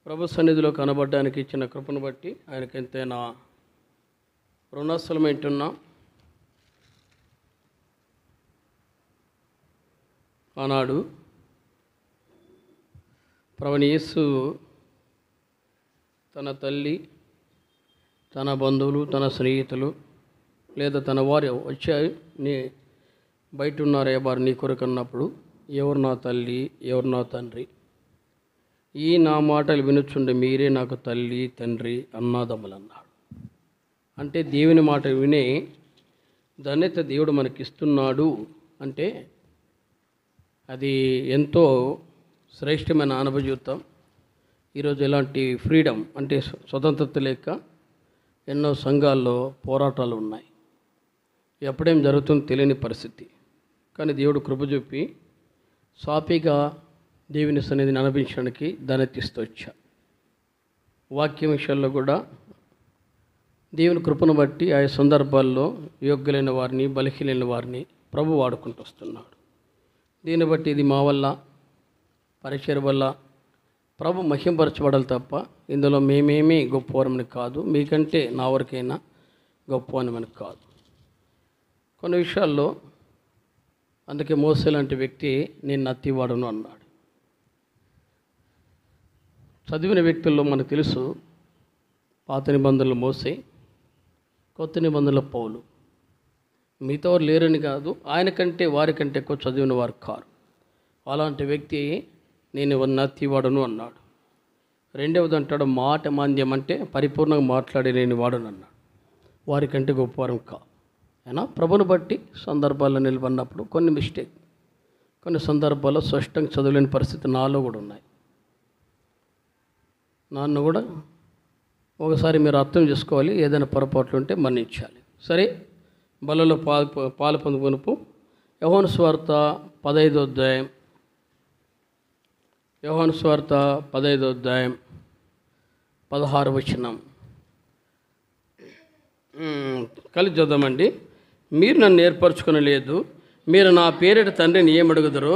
ప్రభు సన్నిధిలో కనబడడానికి ఇచ్చిన కృపను బట్టి ఆయనకి ఎంతైనా రుణస్థలమేంటున్నాం. ఆనాడు ప్రభువైన యేసు తన తల్లి, తన బంధువులు, తన స్నేహితులు లేదా తన వారు వచ్చాయి నీ బయట ఉన్నారే వారు నీ కొరకు అన్నప్పుడు, ఎవరు నా తల్లి, ఎవరు నా తండ్రి, ఈ నా మాటలు వినుచుండే మీరే నాకు తల్లి, తండ్రి, అన్నాదమ్ములు అన్నాడు. అంటే దేవుని మాట వినే ధన్యత దేవుడు మనకిస్తున్నాడు అంటే అది ఎంతో శ్రేష్టమైన అనుభూతం. ఈరోజు ఇలాంటి ఫ్రీడమ్ అంటే స్వతంత్రత లేక ఎన్నో సంఘాల్లో పోరాటాలు ఉన్నాయి. ఎప్పుడేం జరుగుతుందో తెలియని పరిస్థితి. కానీ దేవుడు కృప చూపి సాఫీగా దేవుని సన్నిధిని అనుభవించడానికి ధన్యతిస్తూ వచ్చా. వాక్యం విషయాల్లో కూడా దేవుని కృపను బట్టి ఆయా సందర్భాల్లో యోగ్యులైన వారిని, బలహీనైన వారిని ప్రభు వాడుకుంటూ వస్తున్నాడు. దీన్ని బట్టి ఇది మా వల్ల, పరిచయ వల్ల ప్రభు మహింపరచబడాలి తప్ప ఇందులో మేమేమీ గొప్పవారమని కాదు, మీకంటే నా వరకైనా గొప్పవాని మనకు కాదు. కొన్ని విషయాల్లో అందుకే మోసే లాంటి వ్యక్తి నేను నత్తివాడును అన్నాడు. చదివిన వ్యక్తుల్లో మనకు తెలుసు, పాత నిబంధనలు మోసే, కొత్త నిబంధనలు పౌలు. మిగతా వారు లేరని కాదు, ఆయన కంటే వారికంటే ఎక్కువ చదివిన వారు కారు. అలాంటి వ్యక్తి నేను నత్తివాడును అన్నాడు. రెండవది అంటాడు మాట మాంద్యం, అంటే పరిపూర్ణంగా మాట్లాడలేని వాడును అన్నాడు. వారికంటే గొప్పవారం కాదు. అయినా ప్రభుని బట్టి సందర్భాల్లో నిలబడినప్పుడు కొన్ని మిస్టేక్, కొన్ని సందర్భాల్లో స్పష్టంగా చదవలేని పరిస్థితి నాలో కూడా ఉన్నాయి. నన్ను కూడా ఒకసారి మీరు అర్థం చేసుకోవాలి, ఏదైనా పొరపాట్లు ఉంటే మన్నించాలి. సరే, బలలో పాలు పొందుకొనుపు. యోహాను సువార్త 15వ అధ్యాయం, యోహాను సువార్త 15వ అధ్యాయం 16వ వచనం కలిసి చదవమండి. మీరు నన్ను ఏర్పరచుకొనలేదు, మీరు నా పేరిట తండ్రిని ఏమడుగుదరో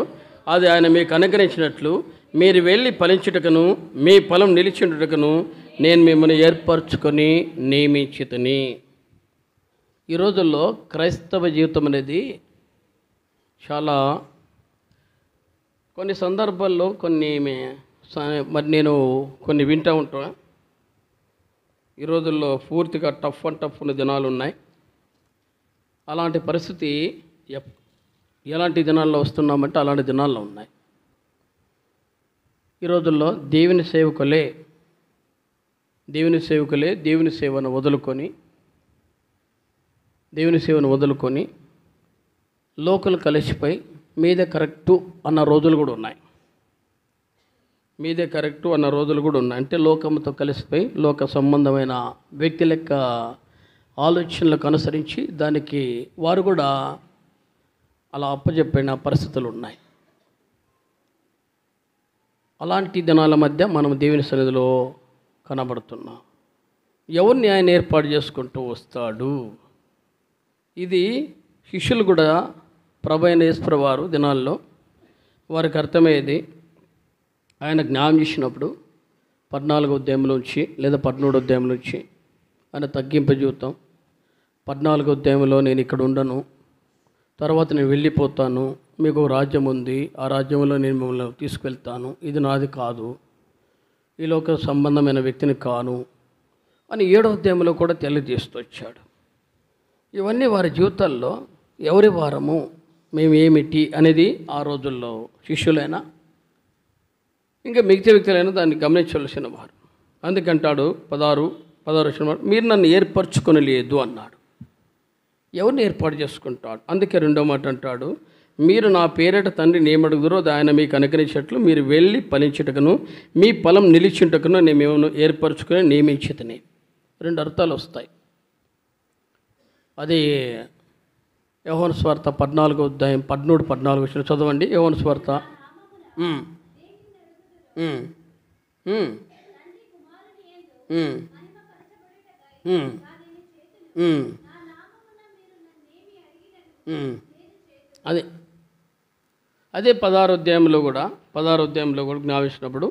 అది ఆయన మీకు అనుగ్రహించినట్లు మీరు వెళ్ళి ఫలించుటకును మీ ఫలం నిలిచిండుటకును నేను మిమ్మల్ని ఏర్పరచుకొని నియమించితిని. ఈ రోజుల్లో క్రైస్తవ జీవితం అనేది చాలా కొన్ని సందర్భాల్లో మరి నేను కొన్ని వింటూ ఉంటాను. ఈ రోజుల్లో పూర్తిగా టఫ్ ఉన్న దినాలు ఉన్నాయి. అలాంటి పరిస్థితి ఎలాంటి దినాల్లో వస్తున్నామంటే అలాంటి దినాల్లో ఉన్నాయి. ఈ రోజుల్లో దేవుని సేవకులే దేవుని సేవను వదులుకొని లోకల్ కలిసిపోయి మీదే కరెక్టు అన్న రోజులు కూడా ఉన్నాయి. అంటే లోకంతో కలిసిపోయి లోక సంబంధమైన వ్యక్తి లెక్క ఆలోచనలకు అనుసరించి దానికి వారు కూడా అలా అప్పచెప్పిన పరిస్థితులు ఉన్నాయి. అలాంటి దినాల మధ్య మనం దేవుని సన్నిధిలో కనబడుతున్నాం. ఎవరిని ఆయన ఏర్పాటు చేసుకుంటూ వస్తాడు. ఇది శిష్యులు కూడా ప్రభు అయిన యేసు వారు దినాల్లో వారికి అర్థమయ్యేది. ఆయన జ్ఞానం చేసినప్పుడు 14వ అధ్యాయంలోంచి లేదా 13వ అధ్యాయంలోంచి ఆయన తగ్గింపు జీవితం, 14వ అధ్యాయంలో నేను ఇక్కడ ఉండను, తర్వాత నేను వెళ్ళిపోతాను, మీకు రాజ్యం ఉంది, ఆ రాజ్యంలో నేను మిమ్మల్ని తీసుకెళ్తాను, ఇది నాది కాదు, ఈ లోక సంబంధమైన వ్యక్తిని కాను అని 7వ అధ్యాయంలో కూడా తెలియజేస్తూ వచ్చాడు. ఇవన్నీ వారి జీవితాల్లో ఎవరి వారము, మేము ఏమిటి అనేది ఆ రోజుల్లో శిష్యులైనా ఇంకా మిగతా వ్యక్తులైనా దాన్ని గమనించవలసిన వారు. అందుకంటాడు 16 మీరు నన్ను ఏర్పరచుకొని లేదు అన్నాడు. ఎవరిని ఏర్పాటు చేసుకుంటాడు? అందుకే రెండో మాట అంటాడు, మీరు నా పేరిట తండ్రిని ఏమడుగుదరో ఆయన మీకు అనుగ్రహించినట్లు మీరు వెళ్ళి ఫలించుటకును మీ ఫలం నిలిచింటకును నేను మిమ్మల్ని ఏర్పరచుకొని నియమించితిని. 2 అర్థాలు వస్తాయి. అది యోహాను సువార్త 14వ అధ్యాయం 13-14 వచ్చిన చదవండి. యోహాను సువార్త అదే 16వ అధ్యాయంలో కూడా జ్ఞాపించినప్పుడు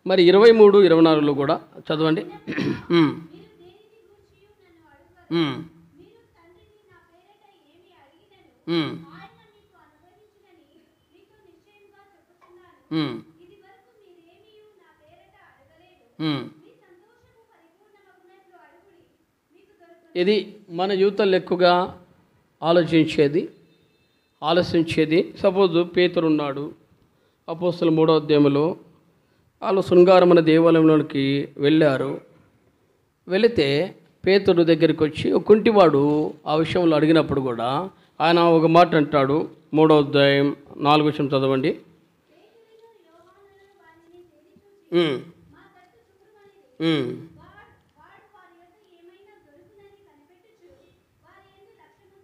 మరి 23, 24లో కూడా చదవండి. ఇది మన జీవితంలో ఎక్కువగా ఆలోచించేది. సపోజ్ పేతురు ఉన్నాడు, అపోస్తలుల 3వ అధ్యాయంలో వాళ్ళు శృంగారమైన దేవాలయంలోనికి వెళ్ళారు. వెళితే పేతురు దగ్గరికి వచ్చి ఒక కుంటివాడు ఆ విషయంలో అడిగినప్పుడు కూడా ఆయన ఒక మాట అంటాడు. 3వ అధ్యాయం 4వ వచనం చదవండి.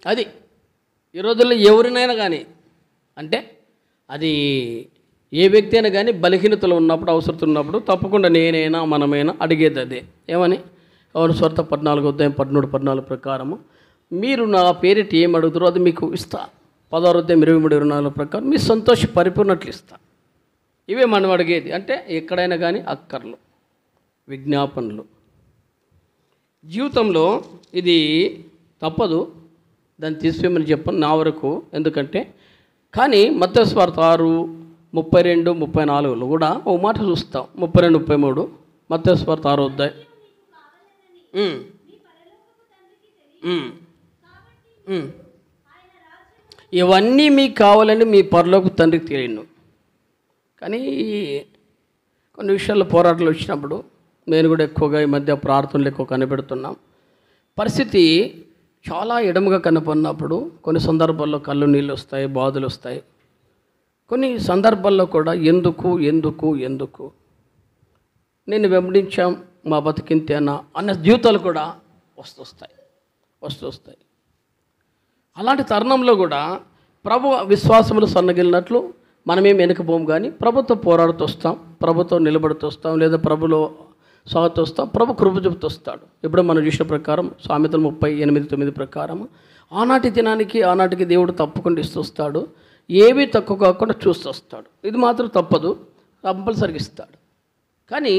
అది ఈ రోజుల్లో ఎవరినైనా కానీ, అంటే అది ఏ వ్యక్తి అయినా కానీ బలహీనతలు ఉన్నప్పుడు, అవసరం ఉన్నప్పుడు తప్పకుండా నేనైనా మనమైనా అడిగేది అదే. ఏమని? యోహాను సువార్త 14వ అధ్యాయం 13, 14 ప్రకారము మీరు నా పేరిట ఏం అడుగుతారో అది మీకు ఇస్తా. 16వ అధ్యాయం 23, 24 ప్రకారం మీ సంతోష పరిపూర్ణట్లు ఇస్తా. ఇవే మనం అడిగేది. అంటే ఎక్కడైనా కానీ అక్కర్లు, విజ్ఞాపనలు. జీవితంలో ఇది తప్పదు, దాన్ని తీసివేయమని చెప్పను నా వరకు. ఎందుకంటే కానీ మత్తయి సువార్త 6, 32, 34లో కూడా ఓ మాట చూస్తాం. 32, 33 మత్తయి సువార్త 6వ అధ్యాయం. ఇవన్నీ మీకు కావాలని మీ పరలోక తండ్రికి తెలియను. కానీ కొన్ని విషయాల్లో పోరాటాలు వచ్చినప్పుడు నేను కూడా ఎక్కువగా ఈ మధ్య ప్రార్థనలు ఎక్కువ కనిపెడుతున్నాం. పరిస్థితి చాలా ఎడముగా కనపడినప్పుడు కొన్ని సందర్భాల్లో కళ్ళు నీళ్ళు వస్తాయి, బాధలు వస్తాయి. కొన్ని సందర్భాల్లో కూడా ఎందుకు నేను వెంబడించాం మా బతికింతేనా అన్న జీవితాలు కూడా వస్తాయి. అలాంటి తరుణంలో కూడా ప్రభు విశ్వాసములు సన్నగిలినట్లు మనమేం వెనుకపోం, కానీ ప్రభుత్వం పోరాడుతూ వస్తాం, ప్రభుత్వం నిలబడుతూ వస్తాం, లేదా ప్రభులో సాగుతూ వస్తాం. ప్రభు కృప చూపుతూ వస్తాడు. ఇప్పుడు మనం చూసిన ప్రకారం సామెతలు 38:9 ప్రకారం ఆనాటి దినానికి ఆనాటికి దేవుడు తప్పకుండా ఇస్తూస్తాడు. ఏమీ తక్కువ కాకుండా చూస్తూ వస్తాడు. ఇది మాత్రం తప్పదు, కంపల్సరీగా ఇస్తాడు. కానీ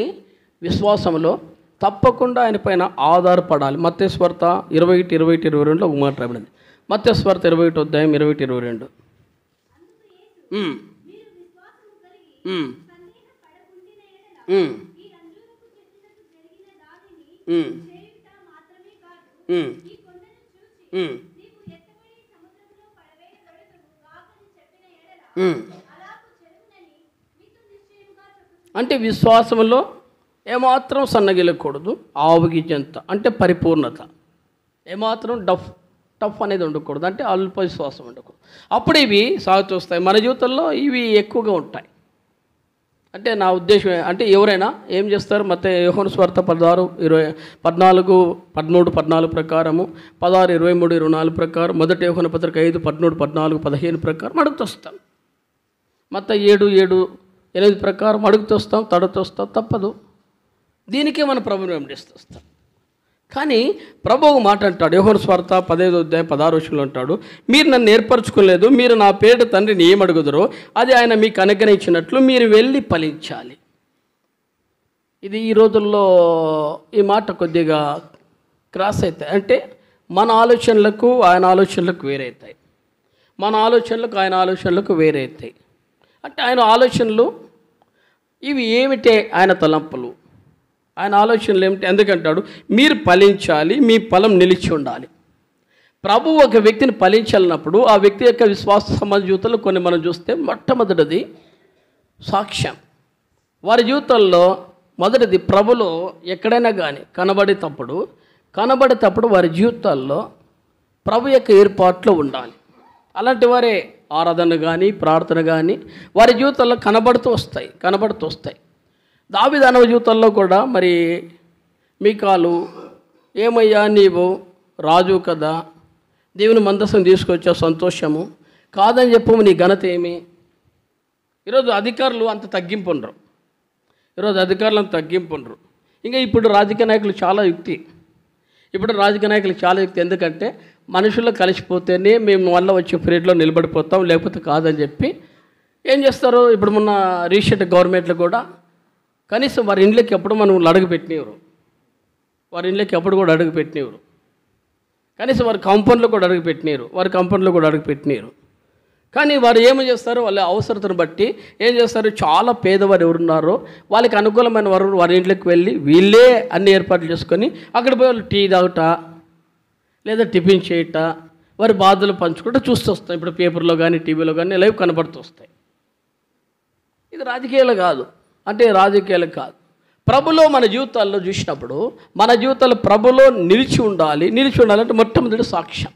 విశ్వాసంలో తప్పకుండా ఆయన పైన ఆధారపడాలి. మత్తయి సువార్త 21:22 ఒక మాట రాబడింది. మత్తయి సువార్త 21వ అధ్యాయం 21-22. అంటే విశ్వాసంలో ఏమాత్రం సన్నగిలకూడదు, ఆవుగిజంత అంటే పరిపూర్ణత. ఏమాత్రం టఫ్ అనేది ఉండకూడదు, అంటే అల్ప విశ్వాసం ఉండకూడదు. అప్పుడు ఇవి సాగుతూ వస్తాయి. మన జీవితంలో ఇవి ఎక్కువగా ఉంటాయి. అంటే నా ఉద్దేశం అంటే ఎవరైనా ఏం చేస్తారు? మత్తయి యోహాను సువార్త 16, 13, 14 ప్రకారము, 16, 23, 24 ప్రకారం, మొదటి యోహాను పత్రిక 5, 13, 14, 15 ప్రకారం అడుగుతూ వస్తాం. మత్తయి 7, 7, 8 ప్రకారం అడుగుతూ వస్తాం, తడుతూ వస్తాం. తప్పదు, దీనికే మన ప్రభువుని వెంబడిస్తూ వస్తాం. కానీ ప్రభువు మాట అంటాడు. యోహాను సువార్త 15వ అధ్యాయం 16వ వచనంలో అంటాడు, మీరు నన్ను ఏర్పరచుకోలేదు, మీరు నా పేరిట తండ్రిని ఏమడుగుదరో అది ఆయన మీకు అనుగ్రహించినట్లు మీరు వెళ్ళి ఫలించాలి. ఇది ఈ రోజుల్లో ఈ మాట కొద్దిగా క్రాస్ అవుతాయి. అంటే మన ఆలోచనలకు ఆయన ఆలోచనలకు వేరవుతాయి, మన ఆలోచనలకు ఆయన ఆలోచనలకు వేరవుతాయి. అంటే ఆయన ఆలోచనలు ఇవి ఏమిటే? ఆయన తలంపులు, ఆయన ఆలోచనలు ఏమిటి? ఎందుకంటాడు మీరు ఫలించాలి, మీ ఫలం నిలిచి ఉండాలి. ప్రభు ఒక వ్యక్తిని ఫలించాలన్నప్పుడు ఆ వ్యక్తి యొక్క విశ్వాస సంబంధ జీవితంలో కొన్ని మనం చూస్తే మొట్టమొదటిది సాక్ష్యం. వారి జీవితంలో మొదటిది ప్రభులో ఎక్కడైనా కానీ కనబడేటప్పుడు వారి జీవితాల్లో ప్రభు యొక్క ఏర్పాట్లో ఉండాలి. అలాంటి వారే ఆరాధన కానీ ప్రార్థన కానీ వారి జీవితాల్లో కనబడుతూ వస్తాయి. దావీదు అనే జీవితంలో కూడా మరి మీకాలు ఏమయ్యా నీవు రాజు కదా, దేవుని మందసం తీసుకొచ్చా, సంతోషము కాదని చెప్పము, నీ ఘనత ఏమి? ఈరోజు అధికారులు అంత తగ్గింపు ఉండరు. ఇంకా ఇప్పుడు రాజకీయ నాయకులు చాలా యుక్తి. ఎందుకంటే మనుషుల్లో కలిసిపోతేనే మేము వల్ల వచ్చే పీరియడ్లో నిలబడిపోతాం, లేకపోతే కాదని చెప్పి ఏం చేస్తారు? ఇప్పుడు మొన్న రీసెంట్ గవర్నమెంట్లో కూడా కనీసం వారి ఇంట్లోకి ఎప్పుడు మనం అడుగు పెట్టినవారు, వారి ఇంట్లోకి ఎప్పుడు కూడా అడుగు పెట్టినవారు. కనీసం వారి కంపౌండ్లో కూడా అడుగు పెట్టినారు, వారి కంపౌండ్లో కూడా అడుగు పెట్టినారు. కానీ వారు ఏమి చేస్తారు, వాళ్ళ అవసరతను బట్టి ఏం చేస్తారు, చాలా పేదవారు ఎవరున్నారో వాళ్ళకి అనుకూలమైన వారు వారి ఇంట్లోకి వెళ్ళి వీళ్ళే అన్ని ఏర్పాట్లు చేసుకొని అక్కడ పోయి వాళ్ళు టీ తాగుట లేదా టిఫిన్ చేయట, వారి బాధలు పంచుకుంటూ చూస్తూ వస్తాయి. ఇప్పుడు పేపర్లో కానీ టీవీలో కానీ లైవ్ కనబడుతూ వస్తాయి. ఇది రాజకీయాలు కాదు, అంటే రాజకీయాలు కాదు. ప్రభులో మన జీవితాల్లో చూసినప్పుడు మన జీవితాలు ప్రభులో నిలిచి ఉండాలంటే మొట్టమొదటి సాక్ష్యం.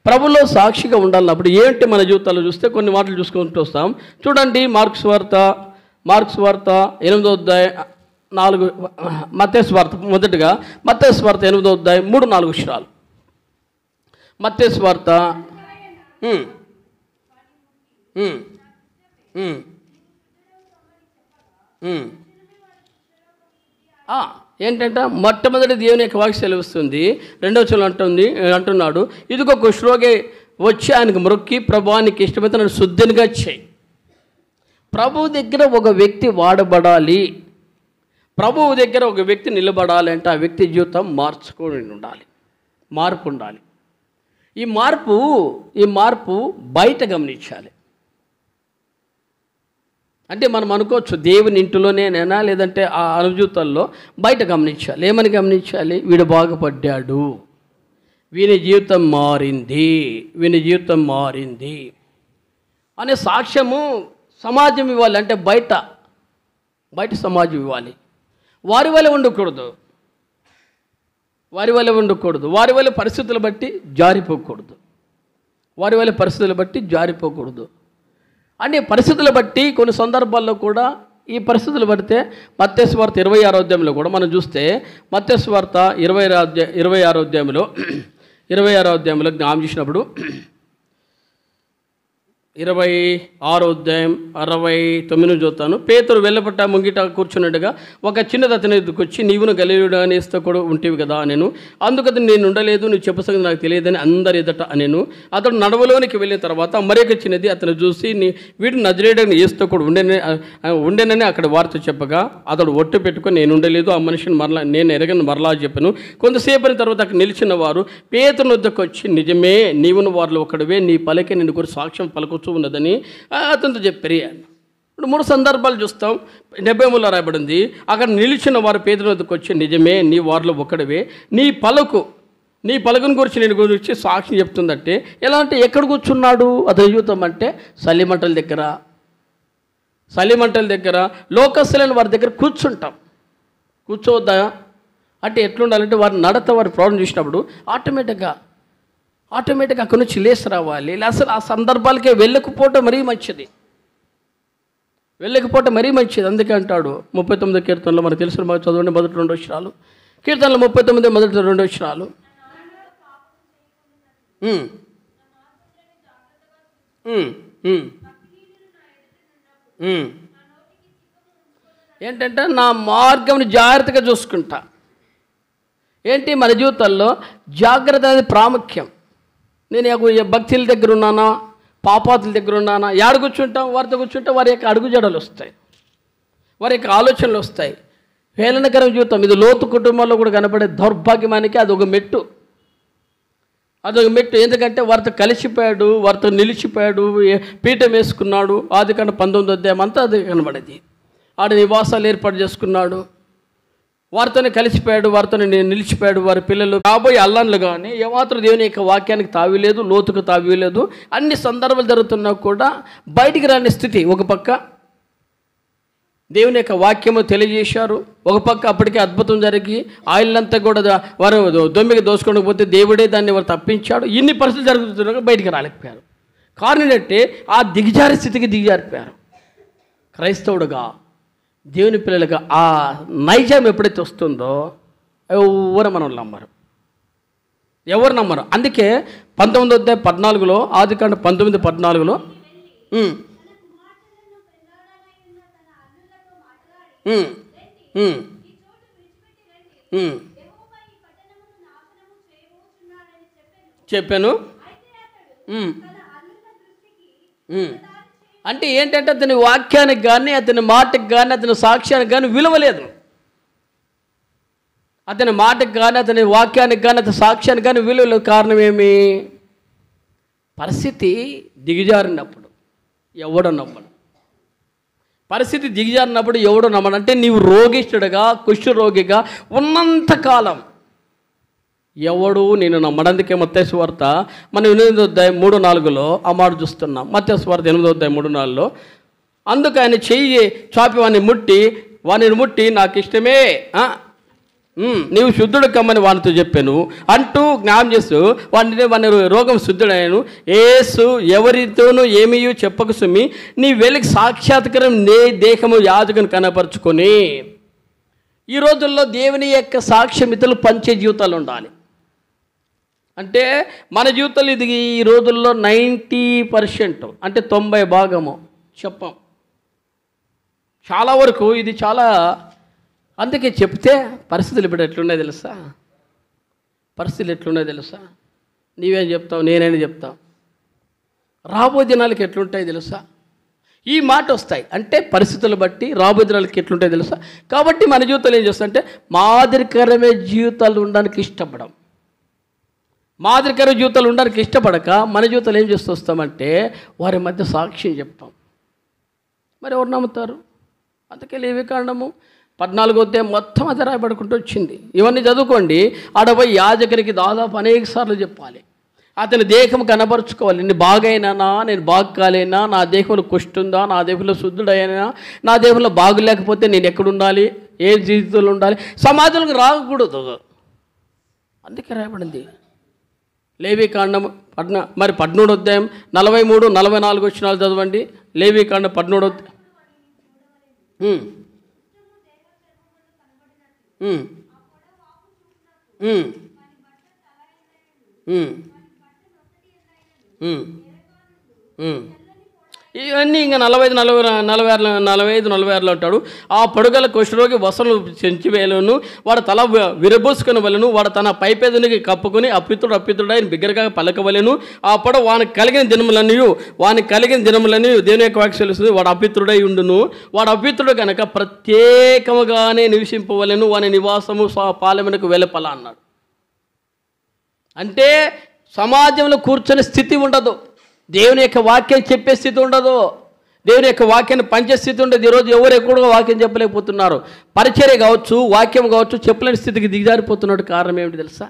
ప్రభులో సాక్షిగా ఉండాలన్నప్పుడు ఏంటి మన జీవితాల్లో చూస్తే కొన్ని మాటలు చూసుకుంటూ వస్తాం. చూడండి, మార్క్స్ వార్త 8వ అధ్యాయం 4, మత్తయి వార్త మొదటిగా మత్తయి వార్త 8వ అధ్యాయం 3-4 విషయాలు. మత్తయి వార్త ఏంటంటే మొట్టమొదటి దేవుని యొక్క వాక్యం సెలవిస్తుంది. 2వ వచనం అంటున్నాడు, ఇదిగో కుష్ఠరోగి వచ్చి ఆయనకు మొక్కి, ప్రభువా నీకు ఇష్టమైతే నన్ను శుద్ధినిగా చేయి. ప్రభువు దగ్గర ఒక వ్యక్తి వాడబడాలి, ప్రభువు దగ్గర ఒక వ్యక్తి నిలబడాలి అంటే ఆ వ్యక్తి జీవితం మార్పు ఉండాలి. ఈ మార్పు బయట గమనించాలి. అంటే మనం అనుకోవచ్చు దేవుని ఇంటిలోనేనా లేదంటే ఆ అనుభూతుల్లో బయట గమనించాలి. ఏమని గమనించాలి, వీడు బాగుపడ్డాడు, వీని జీవితం మారింది అనే సాక్ష్యము సమాజం ఇవ్వాలి. అంటే బయట సమాజం ఇవ్వాలి. వారి వల్ల ఉండకూడదు, వారి వల్ల పరిస్థితులు బట్టి జారిపోకూడదు. అంటే పరిస్థితులు బట్టి కొన్ని సందర్భాల్లో కూడా ఈ పరిస్థితులు పడితే మత్తయి వార్త 26వ అధ్యాయంలో కూడా మనం చూస్తే మత్తయి వార్త 26వ అధ్యాయంలో జ్ఞాపకం చేసినప్పుడు 26వ అధ్యాయం 69 చూస్తాను. పేతురు వెళ్ళపట్ట ముంగిట కూర్చున్నట్టుగా ఒక చిన్నది అతని ఎదురుకు వచ్చి, నీవును గలిలయుడు అనేస్తో కూడా ఉంటేవి కదా నేను, అందుకని నేను ఉండలేదు, నువ్వు చెప్పు సంగతి నాకు తెలియదని అందరి ఎదుట నేను. అతడు నడవలోనికి వెళ్ళిన తర్వాత మరొక చిన్నది అతను చూసి, వీడు నజరేయుడైన యేసుతో కూడా ఉండేనని అక్కడ వార్త చెప్పగా అతడు ఒట్టు పెట్టుకొని నేను ఉండలేదు, ఆ మనిషిని నేను ఎరగని మరలా చెప్పాను. కొంతసేపటి తర్వాత అక్కడ నిలిచిన వారు పేతురు వద్దకు వచ్చి, నిజమే నీవును వారిలో ఒకడివే, నీ పలికే నిన్ను గురించి సాక్ష్యం పలుకు ఉన్నదని అతనితో చెప్పారు. ఇప్పుడు 3 సందర్భాలు చూస్తాం. 70 రాయబడింది, అక్కడ నిలిచిన వారు పేతురు వద్దకు వచ్చి, నిజమే నీ వారిలో ఒకడివే, నీ పలుకుని గురించి నేను గురించి సాక్ష్యం చెప్తుందంటే ఎలా అంటే ఎక్కడ కూర్చున్నాడు అతని జీవితం అంటే సలిమంటల దగ్గర లోకస్తులైన వారి దగ్గర కూర్చోవద్దా అంటే ఎట్లుండాలంటే వారి నడత వారి ప్రాబ్లం చూసినప్పుడు ఆటోమేటిక్గా అక్కడి నుంచి లేచి రావాలి. అసలు ఆ సందర్భాలకే వెళ్ళకపోవటం మరీ మంచిది. అందుకే అంటాడు 39వ కీర్తనలో, మనకు తెలిసిన బాగా చదవండి, మొదటి 2 వచనాలు. కీర్తనలో 39 మొదటి 2 వచనాలు. ఏంటంటే నా మార్గంని జాగ్రత్తగా చూసుకుంటా. ఏంటి మన జీవితాల్లో జాగ్రత్త అనేది ప్రాముఖ్యం. నేను భక్తుల దగ్గర ఉన్నానా, పాపాతుల దగ్గర ఉన్నానా, ఏడ కూర్చుంటాం, వారితో కూర్చుంటే వారి యొక్క అడుగుజడలు వస్తాయి, వారి యొక్క ఆలోచనలు వస్తాయి. హేళనకరం జీవితం ఇది లోతు కుటుంబంలో కూడా కనపడే దౌర్భాగ్యమానికి అదొక మెట్టు. ఎందుకంటే వారితో కలిసిపోయాడు, వారితో నిలిచిపోయాడు, పీఠం వేసుకున్నాడు. ఆదికాండం 19వ అధ్యాయం అంతా అది కనబడేది. ఆడ నివాసాలు ఏర్పాటు చేసుకున్నాడు, వారితోనే కలిసిపోయాడు, వారితోనే నిలిచిపోయాడు. వారి పిల్లలు కాబోయే అల్లాన్లు కానీ ఏమాత్రం దేవుని యొక్క వాక్యానికి తావిలేదు, లోతుకు తావిలేదు. అన్ని సందర్భాలు జరుగుతున్నా కూడా బయటికి రాని స్థితి. ఒక పక్క దేవుని యొక్క వాక్యము తెలియజేశారు, ఒక పక్క అప్పటికే అద్భుతం జరిగి ఆయిల్నంతా కూడా వారు దొమ్మికి దోసుకోకపోతే దేవుడే దాన్ని వారు తప్పించాడు. ఇన్ని పరిస్థితులు జరుగుతున్నా బయటికి రాలేకపోయారు. కారణం ఏంటంటే ఆ దిగజారి స్థితికి దిగజారిపోయారు. క్రైస్తవుడుగా దేవుని పిల్లలుగా ఆ నైజం ఎప్పుడైతే వస్తుందో ఎవరు నమ్మరు. అందుకే 19వ అధ్యాయం 14లో, ఆదికాండం 19:14లో చెప్పాను. అంటే ఏంటంటే అతని వాక్యానికి కానీ, అతని మాటకి కానీ, అతని సాక్ష్యానికి కానీ విలువ లేదు. అతని మాటకి కానీ, అతని వాక్యానికి కానీ, అతని సాక్ష్యానికి కానీ విలువ లేదు. కారణం ఏమి? పరిస్థితి దిగజారినప్పుడు ఎవడో నమ్మడు. పరిస్థితి దిగజారినప్పుడు ఎవడో నమ్మడు. అంటే నీవు రోగిష్ఠుడిగా, కుష్ఠరోగిగా ఉన్నంతకాలం ఎవడు నేను నమ్మడానికి మత్తయి సువార్త మనం 8:3-4 ఆ మాట చూస్తున్నాం. మత్తయి సువార్త 8:3-4 అందుకు ఆయన చెయ్యి చాపి వానిని ముట్టి నాకు ఇష్టమే, నీవు శుద్ధుడు కమ్మని వానితో చెప్పాను అంటూ జ్ఞాపం చేస్తూ వాని రోగం శుద్ధుడయ్యాను. యేసు ఎవరితోనూ ఏమీ చెప్పక సుమి నీ వెలికి సాక్షాత్కారం నీ దేహము యాజకుని కనపరుచుకొని. ఈ రోజుల్లో దేవుని యొక్క సాక్ష్యం ఇతరులు పంచే జీవితాలు ఉండాలి. అంటే మన జీవితాలు ఇది ఈ రోజుల్లో 90% అంటే 90% చెప్పాం. చాలా వరకు ఇది చాలా. అందుకే చెప్తే పరిస్థితులు ఇప్పుడు ఎట్లున్నాయి తెలుసా? పరిస్థితులు ఎట్లున్నాయి తెలుసా? నీవేం చెప్తావు, నేనేం చెప్తావు. రాబోయే దినాలకి ఎట్లుంటాయి తెలుసా? ఈ మాట వస్తాయి. అంటే పరిస్థితులు బట్టి రాబోయే దినాలకి ఎట్లుంటాయి తెలుసా? కాబట్టి మన జీవితాలు ఏం చేస్తాం అంటే మాదిరికరమైన జీవితాలు ఉండడానికి ఇష్టపడం. మాదిరికర జీవితాలు ఉండడానికి ఇష్టపడక మన జీవితాలు ఏం చేస్తూ వస్తామంటే వారి మధ్య సాక్ష్యం చెప్తాం. మరి ఎవరు నమ్ముతారు? అందుకే లేవికాండము 14 మొత్తం అది రాయబడుకుంటూ వచ్చింది. ఇవన్నీ చదువుకోండి. ఆడపోయి యాజకునికి దాదాపు అనేక సార్లు చెప్పాలి. అతని దేహం కనపరుచుకోవాలి. నేను బాగైనా, నేను బాగుకాలేనా, నా దేహంలో కుష్టుందా, నా దేహంలో శుద్ధుడైనా, నా దేహంలో బాగులేకపోతే నేను ఎక్కడుండాలి, ఏ జీవితంలో ఉండాలి, సమాజంలోకి రాకూడదు. అందుకే రాయబడింది. లేవికాండం 13 43-44 వచనాలు చదవండి. లేవికాండం 13 ఇవన్నీ ఇంకా 45-46 అంటాడు. ఆ పొడుగల కుష్ఠరోగి వసలు చెంచివేయలను, వాడు తల విరబోసుకుని వలను, వాడు తన పైపెదనికి కప్పుకొని అప్పితుడై బిగ్గరగా పలకవలను. ఆ పొడ వానికి కలిగిన దినములని దేవుని యొక్క వాక్యం తెలుస్తుంది. వాడు అపిత్రుడై ఉండును. వాడు అపిత్రుడు కనుక ప్రత్యేకముగానే నివసింపవలను, వాని నివాసము పాలెమునకు వెలుపల అన్నాడు. అంటే సమాజంలో కూర్చొని స్థితి ఉండదు. దేవుని యొక్క వాక్యం చెప్పే స్థితి ఉండదు. దేవుని యొక్క వాక్యాన్ని పంచే స్థితి ఉండదు. ఈరోజు ఎవరు ఎక్కువగా వాక్యం చెప్పలేకపోతున్నారు. పరిచర్య కావచ్చు, వాక్యం కావచ్చు, చెప్పలేని స్థితికి దిగజారిపోతున్నాడు. కారణం ఏమిటి తెలుసా?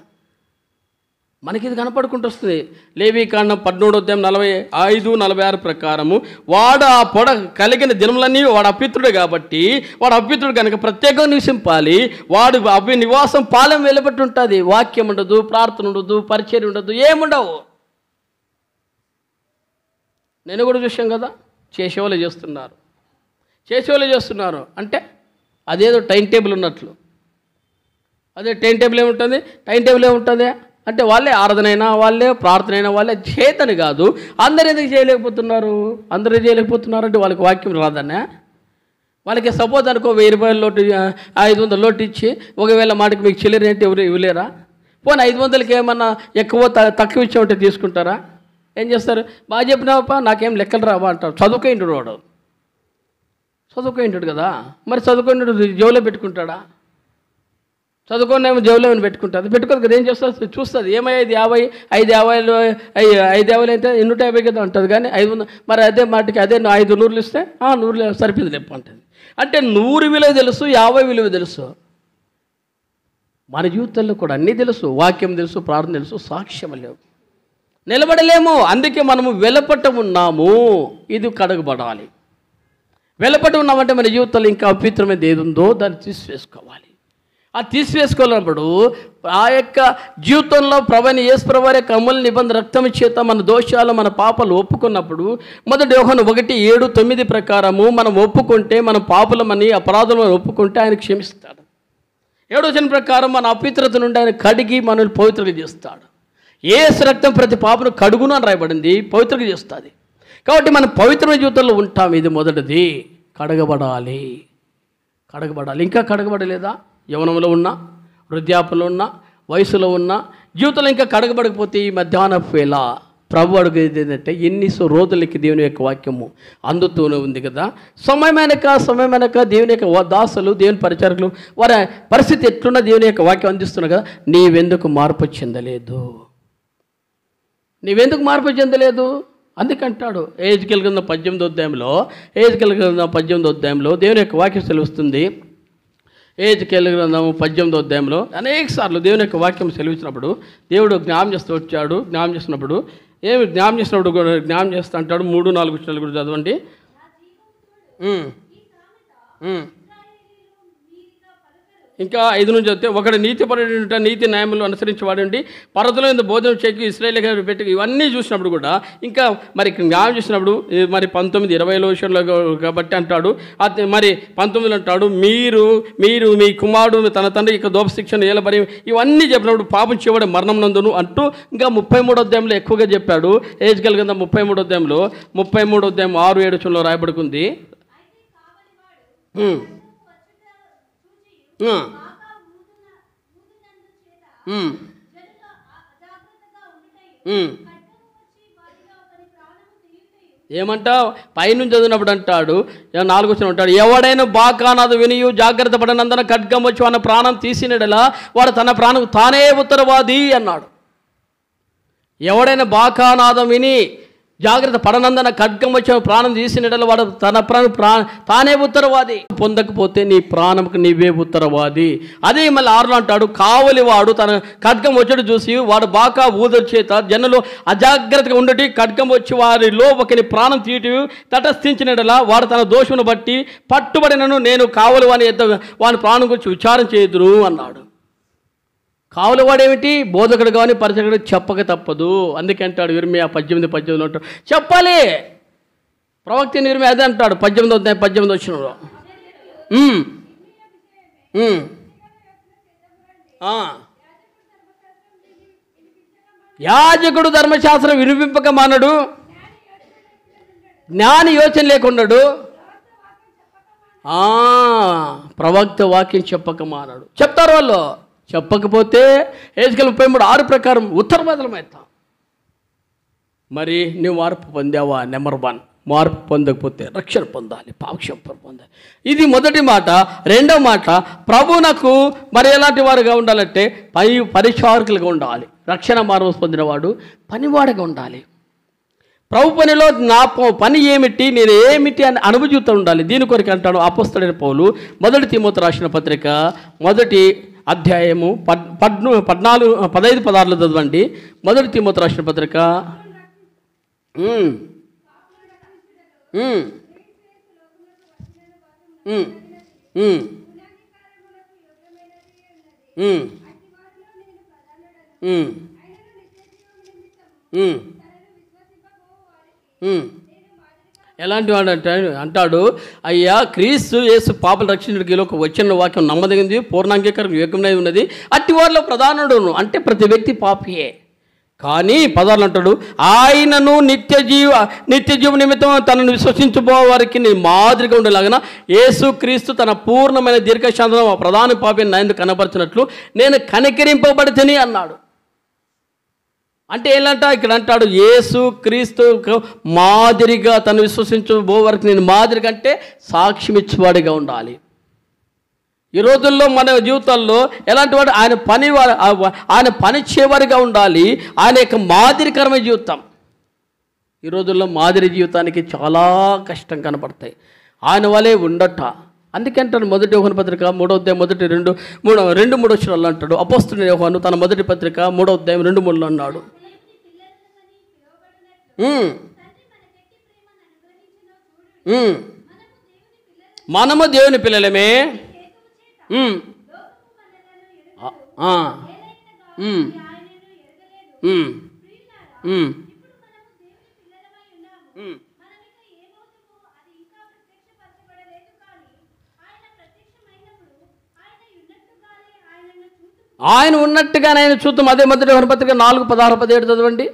మనకి ఇది కనపడుకుంటూ వస్తుంది. లేవికాండం 13:45-46 ప్రకారము వాడు ఆ పొడ కలిగిన దినములన్నీ వాడు అపిత్రుడు కాబట్టి, వాడు అపిత్రుడు కనుక ప్రత్యేకంగా నివసింపాలి. వాడు నివాసం పాలెం వెలుపట్టి ఉంటుంది. వాక్యం ఉండదు, ప్రార్థన ఉండదు, పరిచర్య ఉండదు, ఏముండవు. నేను కూడా చూసాం కదా, చేసేవాళ్ళు చేస్తున్నారు అంటే అదేదో టైం టేబుల్ ఉన్నట్లు. అదే టైం టేబుల్ ఏముంటుంది అంటే వాళ్ళే ఆరాధనైనా వాళ్ళే, ప్రార్థన అయినా వాళ్ళే, చేతని కాదు. అందరూ ఎందుకు చేయలేకపోతున్నారు? అంటే వాళ్ళకి వాక్యం రాదనే. వాళ్ళకి సపోజ్ అనుకో 1000 రూపాయల లోటు 500 లోటు ఇచ్చి ఒకవేళ మాటకి మీకు చిల్లర ఏంటి ఎవరు ఇవ్వలేరా? పోనీ 500కి ఏమన్నా ఎక్కువ తక్కువ ఇచ్చామంటే తీసుకుంటారా? ఏం చేస్తారు? బాగా చెప్పినావప్ప, నాకేం లెక్కలు రావా అంటారు. చదువుకోయింటాడు కదా. మరి చదువుకోయింటాడు జేబులో పెట్టుకుంటాడా? చదువుకోనేమో జేబులో పెట్టుకుంటుంది. పెట్టుకోదు కదా. ఏం చేస్తుంది? చూస్తుంది. ఏమయ్యేది 550 అయితే 150 కదా అంటుంది. కానీ 500 మరి అదే మాటకి అదే 500 ఇస్తే 100 సరిపోయింది లేపు అంటుంది. అంటే 100 విలువ తెలుసు, 50 విలువ తెలుసు. మన జీవితంలో కూడా అన్నీ తెలుసు. వాక్యం తెలుసు, ప్రార్థన తెలుసు, సాక్ష్యం లేవు, నిలబడలేము. అందుకే మనము వెలపట ఉన్నాము. ఇది కడగబడాలి. వెలపట ఉన్నామంటే మన జీవితంలో ఇంకా అపవిత్రమైనది ఏది ఉందో దాన్ని తీసివేసుకోవాలి. ఆ తీసివేసుకోలేనప్పుడు ఆ యొక్క జీవితంలో ప్రభువైన యేసు ప్రభువారి యొక్క అమూల్య నిబంధన రక్తం చేత మన దోషాలు, మన పాపాలు ఒప్పుకున్నప్పుడు 1 యోహాను 1:7-9 ప్రకారము మనం ఒప్పుకుంటే, మన పాపలమని అపరాధులను ఒప్పుకుంటే ఆయన క్షమిస్తాడు. 7వ వచనం ప్రకారం మన అపవిత్రత నుండి ఆయన కడిగి మనల్ని పవిత్రంగా చేస్తాడు. యేసు రక్తం ప్రతి పాపను కడుగును అని రాయబడింది, పవిత్రంగా చేస్తుంది. కాబట్టి మనం పవిత్రమైన జీవితంలో ఉంటాం. ఇది మొదటిది, కడగబడాలి. ఇంకా కడగబడలేదా? యవనంలో ఉన్నా, వృద్ధాపంలో ఉన్నా, వయసులో ఉన్నా, జీవితంలో ఇంకా కడగబడకపోతే ఈ మధ్యాహ్న వేళ ప్రభు అడుగుది ఏంటంటే ఎన్ని రోజులకి దేవుని యొక్క వాక్యము అందుతూనే ఉంది కదా. సమయమైనక దేవుని యొక్క దాసులు, దేవుని పరిచారకులు వారి పరిస్థితి ఎట్లున్న దేవుని యొక్క వాక్యం అందిస్తున్నా కదా, నీవెందుకు మార్పు చెందలేదు? అందుకంటాడు హెజ్కేలు గ్రంథం 18వ అధ్యాయంలో దేవుని యొక్క వాక్యం సెలవుస్తుంది. హెజ్కేలు గ్రంథం 18వ అధ్యాయంలో అనేక సార్లు దేవుని యొక్క వాక్యం సెలవిచ్చినప్పుడు దేవుడు జ్ఞాపం చేస్తున్నప్పుడు జ్ఞాపం చేస్తా అంటాడు. 3-4 విషయాలు కూడా చదవండి. ఇంకా 5 నుంచి చదివితే, ఒకడు నీతిపరుడు నీతి న్యాయములు అనుసరించేవాడండి, పర్వతంలో ఇంత భోజనం చేకి ఇశ్రాయేలు పెట్టి ఇవన్నీ చూసినప్పుడు కూడా ఇంకా మరి జ్ఞానం చూసినప్పుడు మరి 19-20 విషయంలో కాబట్టి అంటాడు. మరి 19 అంటాడు, మీరు మీ కుమారుడు తన తండ్రి ఇక దోపశిక్షను ఏలబరి ఇవన్నీ చెప్పినప్పుడు పాపం చేయబడి మరణం నందును అంటూ ఇంకా 33వ అధ్యాయంలో ఎక్కువగా చెప్పాడు. హెజ్కేలు గ్రంథం 33వ అధ్యాయంలో 6-7 రాయబడుకుంది. ఏమంటావు? పైనుంచి చదివినప్పుడు అంటాడు 4వ వచనం అంటాడు, ఎవడైనా బాకానాదు వినియు జాగ్రత్త పడనందున ఖడ్గం వచ్చి వాని ప్రాణం తీసినడలా వాడు తన ప్రాణం తానే ఉత్తరవాది అన్నాడు. ఎవడైనా బాకానాదం విని జాగ్రత్త పడనందన ఖడ్గం వచ్చిన ప్రాణం తీసినట్ల వాడు తన తానే ఉత్తరవాది. పొందకపోతే నీ ప్రాణంకి నీవే ఉత్తరవాది. అదే మళ్ళీ 6లో అంటాడు, కావలివాడు తన ఖడ్గం వచ్చాడు చూసి వాడు బాగా ఊదరు చేత జనులు అజాగ్రత్తగా ఉండటి ఖడ్గం వచ్చి వారిలో ఒకరి ప్రాణం తీటి తటస్థించినట్లా వాడు తన దోషమును బట్టి పట్టుబడినను నేను కావలి వాని ప్రాణం గురించి విచారం చేదురు అన్నాడు. కావులవాడేమిటి? బోధకుడు కానీ పరిచకుడు చెప్పక తప్పదు. అందుకే అంటాడు ఇర్మియా 18:18 అంటాడు, చెప్పాలి. ప్రవక్త ఇర్మియా అదే అంటాడు 18వ వచనంలో. యాజకుడు ధర్మశాస్త్రం వినిపింపక మానడు, జ్ఞాని యోచన లేకున్నాడు, ప్రవక్త వాక్యం చెప్పక మానడు. చెప్తారు వాళ్ళు. చెప్పకపోతే హెజ్కేలు 33:6 ప్రకారం ఉత్తరవాదులమవుతాం. మరి నువ్వు మార్పు పొందావా? నెంబర్ 1, మార్పు పొందకపోతే రక్షణ పొందాలి, పాపక్షేమం పొందాలి. ఇది మొదటి మాట. రెండవ మాట, ప్రభువునకు మరి ఎలాంటి వారుగా ఉండాలంటే పరిచారకులుగా ఉండాలి. రక్షణ మార్పు పొందినవాడు పనివాడుగా ఉండాలి. ప్రభు పనిలో నా పని ఏమిటి, నేను ఏమిటి అని అనుభూతితో ఉండాలి. దీని కొరకు అంటాడు అపోస్తలుడైన పౌలు 1 తిమోతి రాసిన పత్రిక 1వ అధ్యాయము 15-16 చదవండి. 1 తిమోతి రాసిన పత్రిక. ఎలాంటి వాడు అంటాడు, అయ్యా క్రీస్తు యేసు పాపలు రక్షించడానికి వచ్చిన వాక్యం నమ్మదగింది, పూర్ణాంగీకరణ వివేకమై ఉన్నది, అట్టి వారిలో ప్రధానుడును. అంటే ప్రతి వ్యక్తి పాపియే. కానీ 16 అంటాడు, ఆయనను నిత్య జీవ నిమిత్తం తనను విశ్వసించుబో వారికి నేను మాదిరిగా ఉండేలాగా యేసు క్రీస్తు తన పూర్ణమైన దీర్ఘశాంతం ప్రధాన పాపిని నా యందు కనపరిచినట్లు నేను కనికరింపబడితేని అన్నాడు. అంటే ఏంటంట ఇక్కడ అంటాడు, యేసు క్రీస్తు మాదిరిగా తను విశ్వసించబో వారికి నేను మాదిరిగా అంటే సాక్ష్యం ఇచ్చేవాడిగా ఉండాలి. ఈ రోజుల్లో మన జీవితాల్లో ఎలాంటి వాడు? ఆయన పని చేయవారిగా ఉండాలి. ఆయన యొక్క మాదిరికరమైన జీవితం. ఈ రోజుల్లో మాదిరి జీవితానికి చాలా కష్టం కనపడతాయి. ఆయన వలె ఉండట. అందుకే అంటాడు 1 యోహాను పత్రిక 3వ అధ్యాయం 2-3 వచనాల్లో అంటాడు అపోస్తలుడైన యోహాను తన 1 పత్రిక 3వ అధ్యాయం 2-3 అన్నాడు, మనము దేవుని పిల్లలమే, ఆయన ఉన్నట్టుగానే ఆయన చూద్దాం. అదే 1 యోహాను పత్రిక 4:16-17 చదవండి.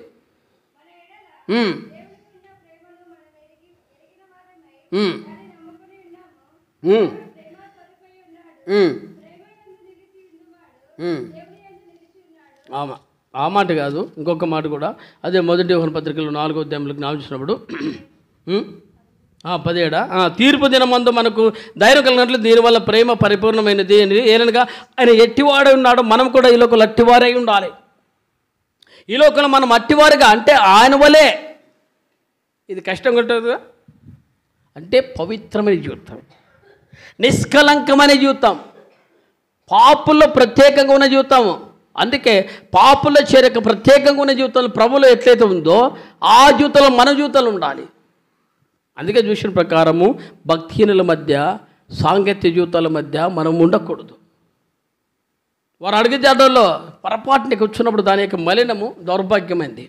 ఆ మాట కాదు, ఇంకొక మాట కూడా అదే 1 యోహాను పత్రికలో 4వ అధ్యాయంలో జ్ఞాపించినప్పుడు 17 తీర్పు దినమందు మనకు ధైర్యం కలిగినట్లు దీనివల్ల ప్రేమ పరిపూర్ణమైనది ఏలనగా ఆయన ఎట్టివాడై ఉన్నాడు, మనం కూడా ఈ లోకంలో అట్టివారై ఉండాలి. ఈ లోకంలో మనం అట్టివారుగా అంటే ఆయన వలే. ఇది కష్టంగా ఉంటుంది అంటే పవిత్రమైన జీవితం, నిష్కలంకమైన జీవితం, పాపుల్లో ప్రత్యేకంగా ఉన్న జీవితం. అందుకే పాపుల్లో చేరక ప్రత్యేకంగా ఉన్న జీవితంలో ప్రభులో ఎట్లయితే ఉందో ఆ జీవితంలో మన జీవితంలో ఉండాలి. అందుకే చూసిన ప్రకారము భక్తిహీనుల మధ్య సాంగత్య జీవితాల మధ్య మనం ఉండకూడదు. వారు అడిగే జాతరలో పొరపాటునికి వచ్చినప్పుడు దాని యొక్క మలినము దౌర్భాగ్యమైంది.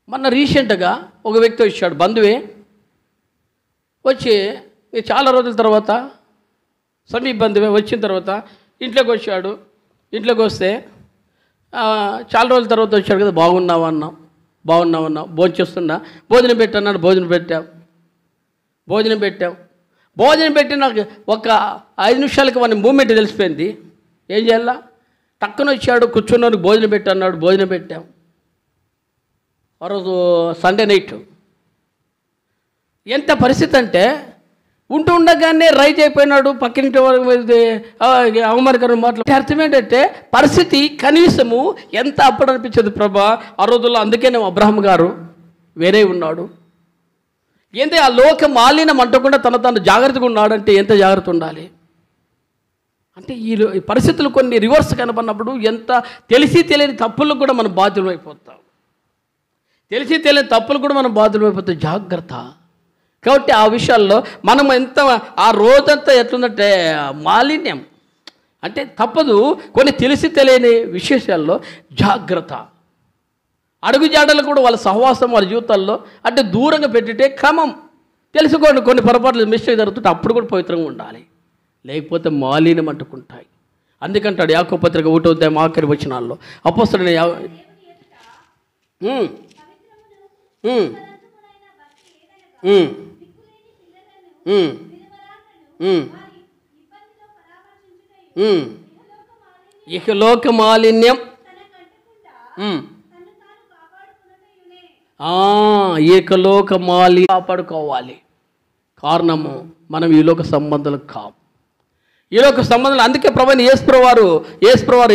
మొన్న రీసెంట్గా ఒక వ్యక్తి వచ్చాడు, బంధువే వచ్చి చాలా రోజుల తర్వాత సమీప బంధువే వచ్చిన తర్వాత ఇంట్లోకి వచ్చాడు. ఇంట్లోకి వస్తే చాలా రోజుల తర్వాత వచ్చాడు కదా, బాగున్నావన్నా భోజనం చేస్తున్నా, భోజనం పెట్టన్నాడు. భోజనం పెట్టి నాకు ఒక 5 నిమిషాలకి వాడిని మూమెంట్ తెలిసిపోయింది. ఏం చేయాలా, టక్కున వచ్చాడు, కూర్చున్నాడు, భోజనం పెట్టన్నాడు. భోజనం పెట్టాం. ఆ రోజు సండే నైట్. ఎంత పరిస్థితి అంటే ఉండగానే రైజ్ అయిపోయినాడు, పక్కింటి వరకు వెళ్తే అవమానకరం మాట్లాడు. అర్థం ఏంటంటే పరిస్థితి కనీసము ఎంత అప్పుడు అనిపించదు ప్రభా ఆ రోజుల్లో. అందుకే అబ్రహాం గారు వేరే ఉన్నాడు. ఏంటి ఆ లోక మాలిన్యం అంటకుండా తను జాగ్రత్తగా ఉన్నాడంటే ఎంత జాగ్రత్త ఉండాలి అంటే ఈ పరిస్థితులు కొన్ని రివర్స్ కనపడినప్పుడు ఎంత తెలిసి తెలియని తప్పులకు కూడా మనం బాధ్యులం అయిపోతాం. జాగ్రత్త. కాబట్టి ఆ విషయాల్లో మనం ఎంత ఆ రోజంతా ఎట్లుందంటే మాలిన్యం అంటే తప్పదు. కొన్ని తెలిసి తెలియని విశేషాల్లో జాగ్రత్త. అడుగుజాడలు కూడా వాళ్ళ సహవాసం వాళ్ళ జీవితాల్లో అంటే దూరంగా పెట్టితే క్రమం తెలుసుకోండి. కొన్ని పొరపాట్లు మిస్టేక్ జరుగుతుంటే అప్పుడు కూడా పవిత్రంగా ఉండాలి, లేకపోతే మాలిన్యం అంటుకుంటాయి. అందుకంటాడు యాకోబు పత్రిక 1వ అధ్యాయం ఆఖరి వచనాల్లో అపోస్తలుడైన ఇహలోక మాలిన్యం ఏకలోక మాలిన్యం కాపాడుకోవాలి. కారణము మనం ఈ లోక సంబంధాలు కావు. ఈ లోక సంబంధాలు అందుకే ప్రభువైన యేసుప్రభువారు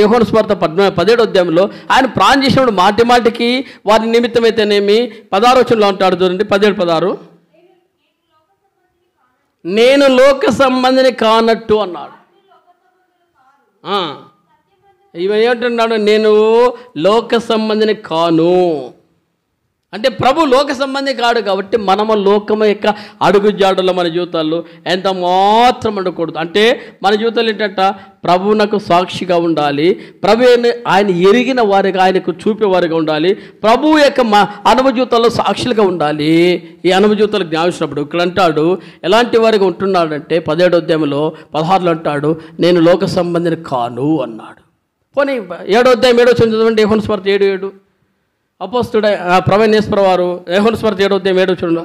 యోహాను సువార్త 17వ అధ్యాయంలో ఆయన ప్రాణం చేసినప్పుడు మాటి మాటికి వారి నిమిత్తమైతేనేమి 16వ వచనంలో అంటాడు చూడండి, 17:16 నేను లోక సంబంధిని కానట్టు అన్నాడు. ఇవి ఏమంటున్నాడు, నేను లోక సంబంధిని కాను అంటే ప్రభు లోక సంబంధి కాడు. కాబట్టి మనము లోకము యొక్క అడుగుజాడులో మన జీవితాల్లో ఎంత మాత్రం ఉండకూడదు. అంటే మన జీవితాలు ఏంటంటే ప్రభువునకు సాక్షిగా ఉండాలి, ప్రభు ఆయన ఎరిగిన వారిగా ఆయనకు చూపేవారిగా ఉండాలి, ప్రభువు యొక్క అనుభవ జీవితాల్లో సాక్షులుగా ఉండాలి. ఈ అనుభవ జీవితాలు జ్ఞాపించినప్పుడు ఇక్కడ అంటాడు ఎలాంటి వారిగా ఉంటున్నాడంటే 17వ అధ్యాయంలో 16లో అంటాడు నేను లోక సంబంధిని కాను అన్నాడు. పోనీ 7వ అధ్యాయం 7వ చదవండి, యోహాను సువార్త 7:7 అపోస్తుడ ప్రభువైన యేసుప్రభువారు యోహాను సువార్త 7వ అధ్యాయం 7వ వచనంలో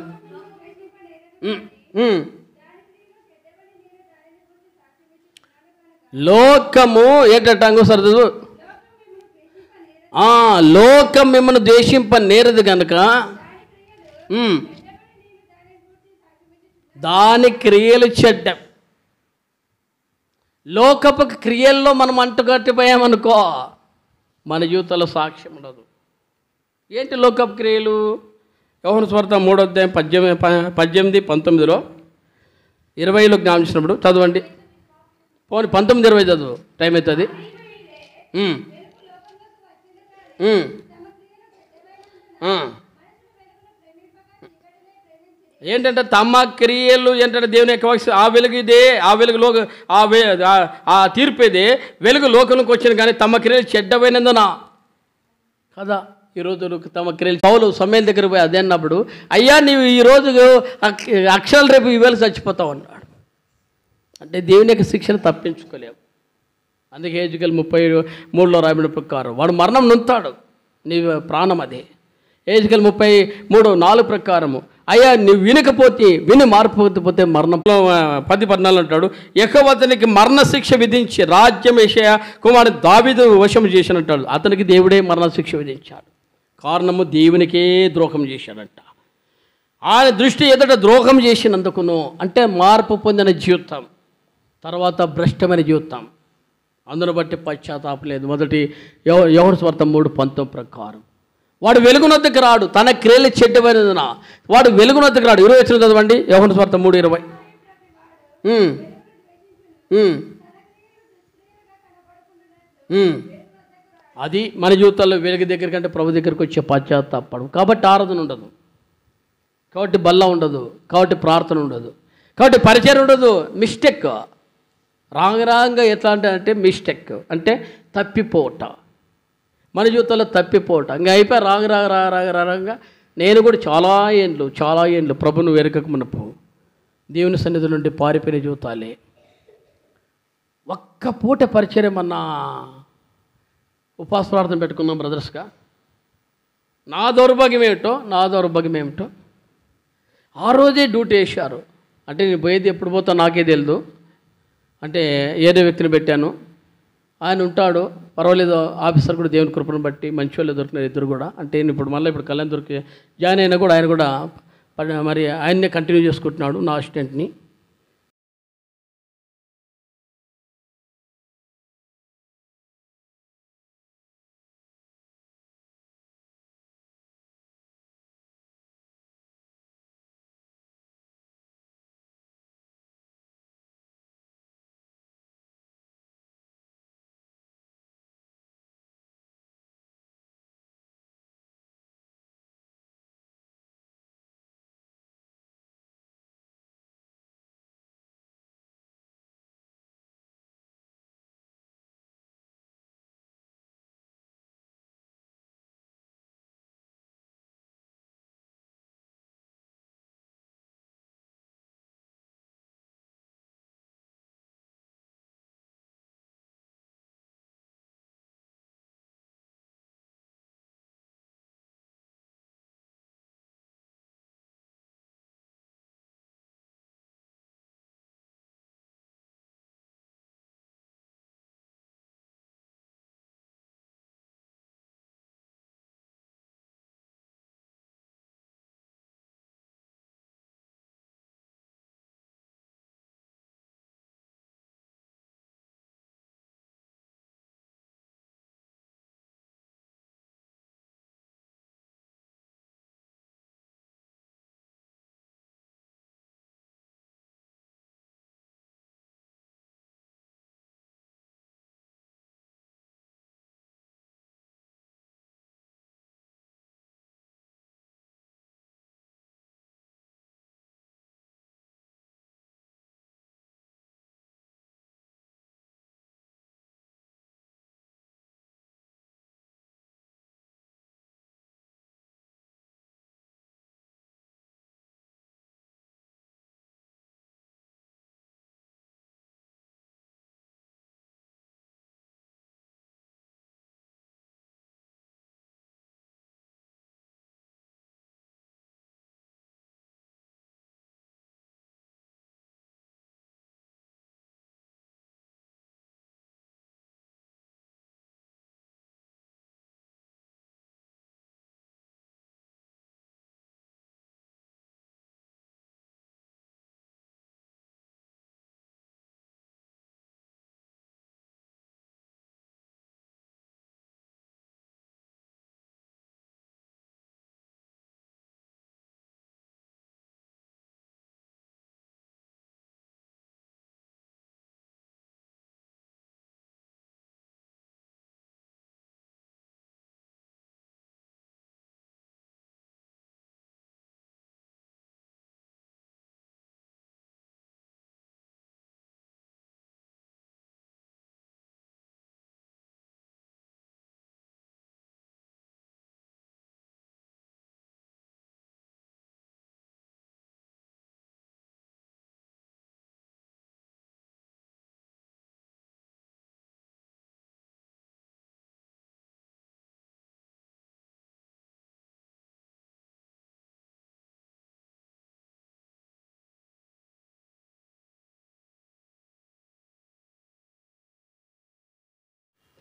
లోకము ఏంటంటే సరదు లోకం మిమ్మల్ని ద్వేషింప నేరదు కనుక దాని క్రియలు చెడ్డ. లోకపు క్రియల్లో మనం అంటుకట్టిపోయామనుకో మన జీవితంలో సాక్ష్యం ఉండదు. ఏంటి లోకపు క్రియలు? యోహాను సువార్త 3వ అధ్యాయం 18, 19లో 20లో జ్ఞాపించినప్పుడు చదవండి. పోనీ 19, 20 చదువు, టైం అవుతుంది. ఏంటంటే తమ క్రియలు ఏంటంటే దేవుని యొక్క ఆ వెలుగు ఇదే, ఆ వెలుగులో ఆ తీర్పు ఇదే, వెలుగు లోకంలోకి వచ్చింది కానీ తమ క్రియలు చెడ్డమైనందున కదా. ఈరోజు తమ క్రియలు పౌలు సమయం దగ్గర పోయి అదే అన్నప్పుడు అయ్యా నీవు ఈరోజు అక్షరాలు రేపు ఈవేళ చచ్చిపోతావు అన్నాడు. అంటే దేవుని యొక్క శిక్షను తప్పించుకోలేము. అందుకే హెజ్కేలు 33లో రాయబడిన ప్రకారం వాడు మరణం నొంతాడు, నీ ప్రాణం అదే. హెజ్కేలు 33:4 ప్రకారము అయ్యా నువ్వు విని మార్పుపోతే మరణం 10:14 అంటాడు, యెహోవా అతనికి మరణశిక్ష విధించి రాజ్యం యెషయా కుమారుడు దావీదు వశం చేసినట్టాడు. అతనికి దేవుడే మరణశిక్ష విధించాడు. కారణము దేవునికే ద్రోహం చేశాడంట. ఆయన దృష్టి ఎదుట ద్రోహం చేసినందుకును, అంటే మార్పు పొందిన జీవితం, తర్వాత భ్రష్టమైన జీవితం, అందును బట్టి పశ్చాత్తాపం లేదు. మొదటి యోహాను సువార్త 3:19 ప్రకారం వాడు వెలుగునొద్దకు రాడు, తన క్రియలు చెడ్డమైనదిన వాడు వెలుగునొద్దకు రాడు. 20 వచ్చిన చదవండి, యోహాను సువార్త 3:20. అది మన జీవితాల్లో వెలుగు దగ్గర కంటే ప్రభు దగ్గరికి వచ్చే పశ్చాత్తాపడం. కాబట్టి ఆరాధన ఉండదు, కాబట్టి బల్ల ఉండదు, కాబట్టి ప్రార్థన ఉండదు, కాబట్టి పరిచయం ఉండదు. మిస్టేక్ రాంగ ఎట్లా అంటే మిస్టేక్ అంటే తప్పిపోట, మన జీవితంలో తప్పిపోట. ఇంకా అయిపోయి రాగా నేను కూడా చాలా ఏండ్లు ప్రభును వెరకక మునుపు దేవుని సన్నిధి నుండి పారిపోయిన జీవితాలే. ఒక్క పూట పరిచయం అన్నా ఉపవాస ప్రార్థన పెట్టుకున్నాం బ్రదర్స్గా. నా దౌర్భాగ్యం ఏమిటో ఆ రోజే డ్యూటీ వేశారు. అంటే నేను పోయేది ఎప్పుడు పోతా నాకే తెలియదు. అంటే ఏదో వ్యక్తిని పెట్టాను, ఆయన ఉంటాడు, పర్వాలేదు. ఆఫీసర్ కూడా దేవుని కృపను బట్టి మంచి వాళ్ళు దొరికినారు ఇద్దరు కూడా. అంటే ఇప్పుడు కళ్యాణ్ దొరికి జాయిన్ అయినా కూడా ఆయన కూడా మరి ఆయన్నే కంటిన్యూ చేసుకుంటున్నాడు, నా అసిస్టెంట్ని.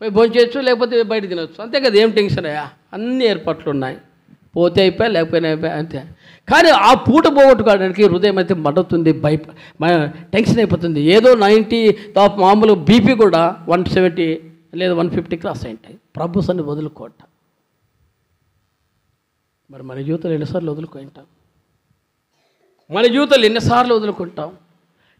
పోయి భోజనం చేయొచ్చు, లేకపోతే బయట తినొచ్చు, అంతే కదా. ఏం టెన్షన్ అయ్యా, అన్ని ఏర్పాట్లు ఉన్నాయి. పోతే అయిపోయా, లేకపోయినా అయిపోయా, అంతే. కానీ ఆ పూట పోగొట్టుకోవడానికి హృదయం అయితే మడుతుంది, టెన్షన్ అయిపోతుంది. ఏదో 90 మామూలు బీపీ కూడా 170 లేదా 150 క్రాస్ అయింటాయి. ప్రభు సన్ని వదులుకోట. మరి మన జీవితంలో ఎన్నిసార్లు వదులుకుంటాం? మన జీవితంలో ఎన్నిసార్లు వదులుకుంటాం?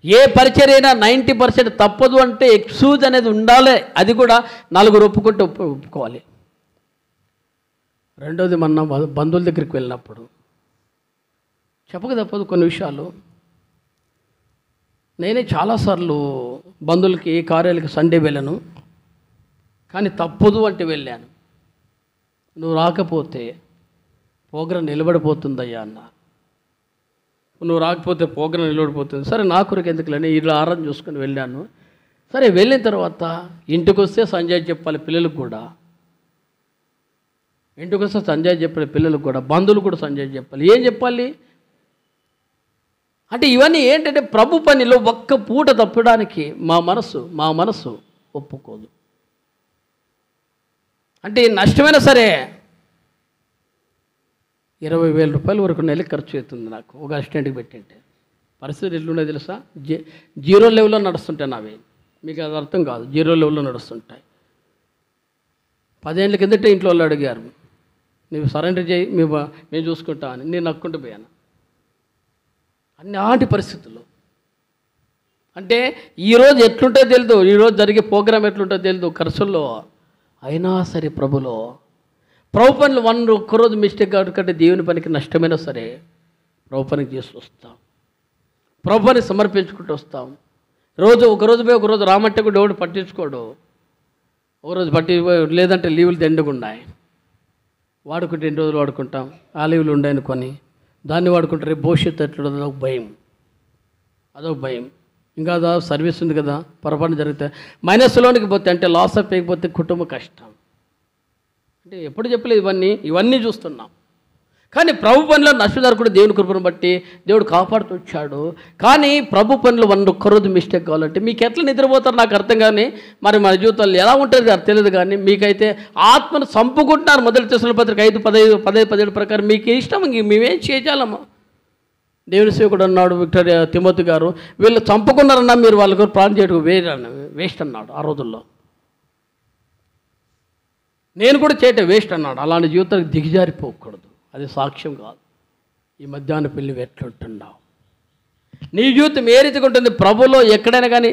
ఏ పరిచర్య అయినా 90% తప్పదు అంటే ఎక్స్క్యూజ్ అనేది ఉండాలి. అది కూడా 4 ఒప్పుకుంటే ఒప్పుకోవాలి. రెండోది, మన బంధువుల దగ్గరికి వెళ్ళినప్పుడు చెప్పక తప్పదు కొన్ని విషయాలు. నేనే చాలాసార్లు బంధువులకి ఏ కార్యాలకి సండే వెళ్ళను, కానీ తప్పదు అంటే వెళ్ళాను. నువ్వు రాకపోతే ప్రోగ్రాం నిలబడిపోతుందయ్యా అన్న. నువ్వు రాకపోతే ప్రోగ్రాం నిలబడిపోతుంది. సరే, నా కొరకు ఎందుకులని ఇలా ఆరాధన చూసుకొని వెళ్ళాను. సరే, వెళ్ళిన తర్వాత ఇంటికి వస్తే సంజయ్ చెప్పాలి పిల్లలకు కూడా, ఇంటికి వస్తే సంజయ్ చెప్పాలి పిల్లలకు కూడా, బంధువులు కూడా సంజయ్ చెప్పాలి. ఏం చెప్పాలి అంటే ఇవన్నీ ఏంటంటే ప్రభు పనిలో ఒక్క పూట తప్పడానికి మా మనసు ఒప్పుకోదు. అంటే నష్టమైనా సరే 20,000 రూపాయల వరకు నెలకి ఖర్చు అవుతుంది నాకు ఒక అసిస్టెంట్కి పెట్టింటే. పరిస్థితి ఎట్లున్నాయి తెలుసా? జీరో లెవెల్లో నడుస్తుంటాయి నావి. మీకు అది అర్థం కాదు. జీరో లెవెల్లో నడుస్తుంటాయి. 10 ఏళ్ళ కిందటే ఇంట్లో వాళ్ళు అడిగారు, నువ్వు సరెండర్ చేయి, మేము చూసుకుంటా అని. నేను నక్కుంటూ పోయాను. అన్ని పరిస్థితుల్లో అంటే ఈరోజు ఎట్లుంటో తెలియదు, ఈరోజు జరిగే ప్రోగ్రాం ఎట్లుంటో తెలియదు ఖర్చుల్లో. అయినా సరే ప్రభు పనులు ఒక్కరోజు మిస్టేక్ కాబట్టి దేవుని పనికి నష్టమైనా సరే ప్రభు పనికి చేసి వస్తాం. ప్రభు పని సమర్పించుకుంటూ వస్తాం. ఒకరోజు పోయి ఒకరోజు రామంటే కూడా ఎవడు పట్టించుకోడు. ఒకరోజు లేదంటే లీవులు దండుకున్నాయి, వాడుకుంటే 2 రోజులు వాడుకుంటాం. ఆ లీవులు ఉండనుకొని దాన్ని వాడుకుంటారు. రేపు భవిష్యత్తు ఎట్లా అదొక భయం. ఇంకా అదో సర్వీస్ ఉంది కదా, పొరపాటు జరిగితే మైనస్లోనికి పోతే అంటే లాస్ అప్ అయిపోతే కుటుంబ కష్టం. అంటే ఎప్పుడు చెప్పలేదు ఇవన్నీ చూస్తున్నాం. కానీ ప్రభు పనిలో నష్టదారుకుడు దేవుని కృపను బట్టి దేవుడు కాపాడుతూ వచ్చాడు. కానీ ప్రభు పనులు ఒక్కరోజు మిస్టేక్ కావాలంటే మీకు ఎట్లా నిద్రపోతారు నాకు అర్థం. కానీ మరి మన జీవితాల్లో ఎలా ఉంటుంది అది తెలియదు. కానీ మీకైతే ఆత్మను చంపుకుంటున్నారు. మొదటి తెస్సలోనికపత్రిక 5:15-17 ప్రకారం మీకు ఇష్టం, మేమేం చేయగలము. దేవుని సేవకుడు అన్నాడు విక్టోరియా తిమోతి గారు, వీళ్ళు చంపుకున్నారన్నా మీరు వాళ్ళకు ప్రాణం చేయడం వేస్ట్ అన్నాడు ఆ రోజుల్లో. నేను కూడా చేయటం వేస్ట్ అన్నాడు. అలాంటి జీవితానికి దిగజారిపోకూడదు. అది సాక్ష్యం కాదు. ఈ మధ్యాహ్న పెళ్ళి ఎట్లుంటున్నావు, నీ జీవితం ఏ రీతిగా ఉంటుంది ప్రభులో? ఎక్కడైనా కానీ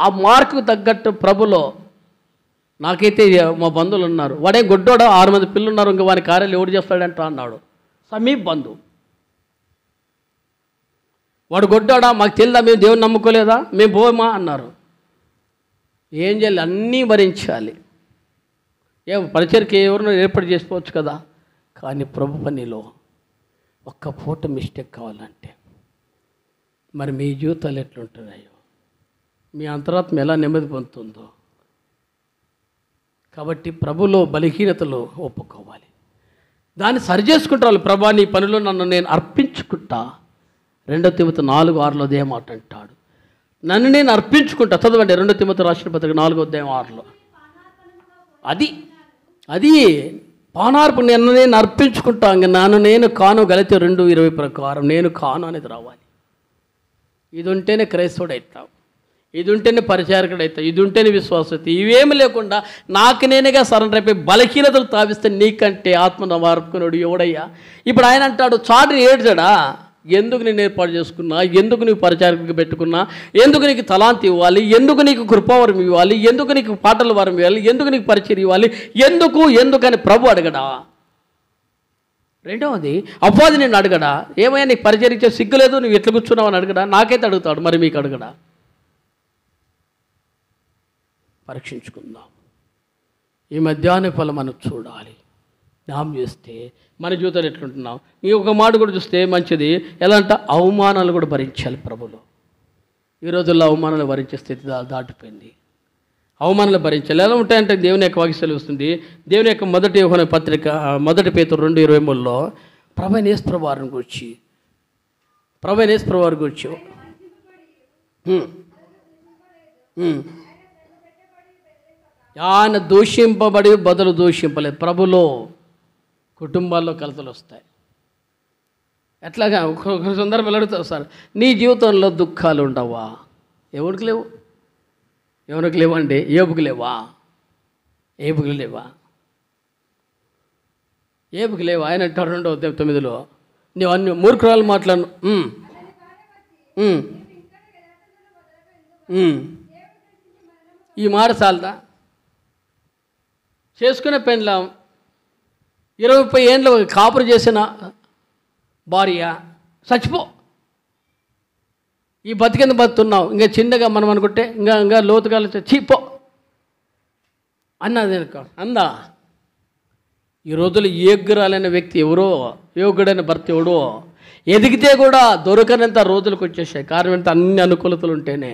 ఆ మార్కుకు తగ్గట్టు ప్రభులో. నాకైతే మా బంధువులు ఉన్నారు, వాడే గొడ్డోడా 6 మంది పిల్లలు ఉన్నారు, ఇంకా వాని కార్యాలు ఎవడు చేస్తాడంట అన్నాడు. సమీప బంధువు వాడు గొడ్డోడా, మాకు తెలియదా, మేము దేవుని నమ్ముకోలేదా, మేము పోమా అన్నారు. ఏం చేయాలి? అన్నీ భరించాలి. పరిచర్కి ఎవరినో ఏర్పాటు చేసుకోవచ్చు కదా. కానీ ప్రభు పనిలో ఒక్క పూట మిస్టేక్ కావాలంటే మరి మీ జీవితాలు ఎట్లుంటున్నాయో, మీ అంతరాత్మ ఎలా నెమ్మది పొందుతుందో. కాబట్టి ప్రభులో బలహీనతలు ఒప్పుకోవాలి, దాన్ని సరి చేసుకుంటారు. ప్రభా నీ పనిలో నన్ను నేను అర్పించుకుంటా. 2 తిమోతి 4:6 అదే మాట అంటాడు, నన్ను నేను అర్పించుకుంటా. చదవండి 2 తిమోతి రాసిన పత్రిక 4:6. అది పానార్పు నేను అర్పించుకుంటా. ఇంక నేను కాను. గలతీ 2:20 ప్రకారం నేను కాను అనేది రావాలి. ఇది ఉంటేనే క్రైస్తవుడు అవుతావు, ఇది ఉంటేనే పరిచారకుడు అవుతావు, ఇది ఉంటేనే విశ్వాసత. ఇవేమి లేకుండా నాకు నేనేగా సరెండర్ అయిపోయి బలహీనతలు తావిస్తే నీకంటే ఆత్మ వార్పుకున్నాడు ఎవడయ్యా. ఇప్పుడు ఆయన అంటాడు, చాటుని ఏడ్చాడా, ఎందుకు నేను ఏర్పాటు చేసుకున్నా, ఎందుకు నీకు పరిచారకుడికి పెట్టుకున్నా, ఎందుకు నీకు తలాంతి ఇవ్వాలి, ఎందుకు నీకు కృపావరం ఇవ్వాలి, ఎందుకు నీకు పాటల వరం ఇవ్వాలి, ఎందుకు నీకు పరిచయం ఇవ్వాలి, ఎందుకని ప్రభు అడగడా. రెండవది అపవాది నేను అడగడా, ఏమైనా నీకు పరిచయం ఇచ్చే సిగ్గులేదు, నువ్వు ఎట్లా కూర్చున్నావు అని అడగడా. నాకైతే అడుగుతాడు, మరి మీకు అడగడా. పరీక్షించుకుందాం. ఈ మధ్యాహ్న ఫలం మనం చూడాలి. ధ్యానం చేస్తే మన జీవితాలు ఎట్లుంటున్నాం. ఈ ఒక మాట కూడా చూస్తే మంచిది. ఎలా అంటే అవమానాలు కూడా భరించాలి ప్రభులో. ఈ రోజుల్లో అవమానాలు భరించే స్థితి దాటిపోయింది. అవమానాలు భరించాలి. ఎలా ఉంటాయంటే దేవుని యొక్క వాక్యం సెలవిస్తుంది. దేవుని యొక్క మొదటి యోహాను పత్రిక 1 పేతురు 2:23లో ప్రభువైన యేసు ప్రభువారిని గురించి ఆయన దూషింపబడి బదులు దూషింపలేదు. ప్రభులో కుటుంబాల్లో కలతలు వస్తాయి. ఎట్లాగా ఒక సందర్భాలు అడుగుతావు, సార్ నీ జీవితంలో దుఃఖాలు ఉండవా? ఎవరికి లేవు? ఎవరికి లేవండి? ఏబుకి లేవా? ఏబుకి లేవా? ఏబుకి లేవా? ఆయన అంటారు 2:9 నీవు అన్ని మూర్ఖురాలు మాట్లాడు. ఈ మాట చాలదా? చేసుకునే పెళ్ళాం 20-30 ఏండ్లు కాపురు చేసిన భార్య చచ్చిపో, ఈ బతికెందు బతుకున్నావు, ఇంకా చిన్నగా మనం అనుకుంటే ఇంకా లోతుగా చీపో అన్నది అందా. ఈ రోజులు యోగ్యురాలైన వ్యక్తి ఎవరో, యోగ్యుడైన భర్త ఎవడో ఎదిగితే కూడా దొరకనంత రోజులకు వచ్చేసాయి. కారణం ఎంత? అన్ని అనుకూలతలు ఉంటేనే.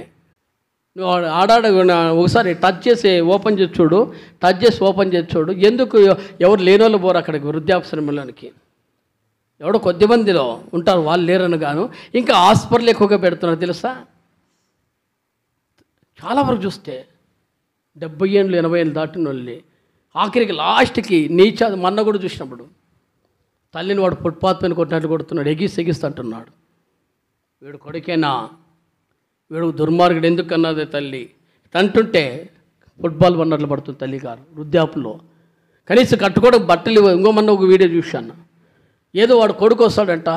నువ్వు ఒకసారి టచ్ చేసి ఓపెన్ చేసి చూడు, టచ్ చేసి ఓపెన్ చేసి చూడు. ఎందుకు ఎవరు లేనోళ్ళు పోరు అక్కడికి వృద్ధాశ్రమంలోనికి? ఎవడో కొద్దిమందిలో ఉంటారు, వాళ్ళు లేరని గాను ఇంకా హాస్పిటల్ ఎక్కువగా పెడుతున్నారు తెలుసా? చాలా వరకు చూస్తే 70 ఏళ్ళు 80 ఏళ్ళు దాటిన వాళ్ళని ఆఖరికి లాస్ట్కి నీచాది. మొన్న కూడా చూసినప్పుడు తల్లిని వాడు ఫుట్పాత్ పైన కొట్టినట్లు కొడుతున్నాడు, ఎగిస్తంటున్నాడు. వీడు కొడుకేనా? వీడు దుర్మార్గుడు ఎందుకు అన్నదే తల్లి తంటుంటే ఫుట్బాల్ వన్నట్లు పడుతుంది తల్లి గారు వృద్ధాపులో. కనీసం కట్టుకోవడం బట్టలు. ఇంకో మొన్న ఒక వీడియో చూశాను, ఏదో వాడు కొడుకు వస్తాడంట,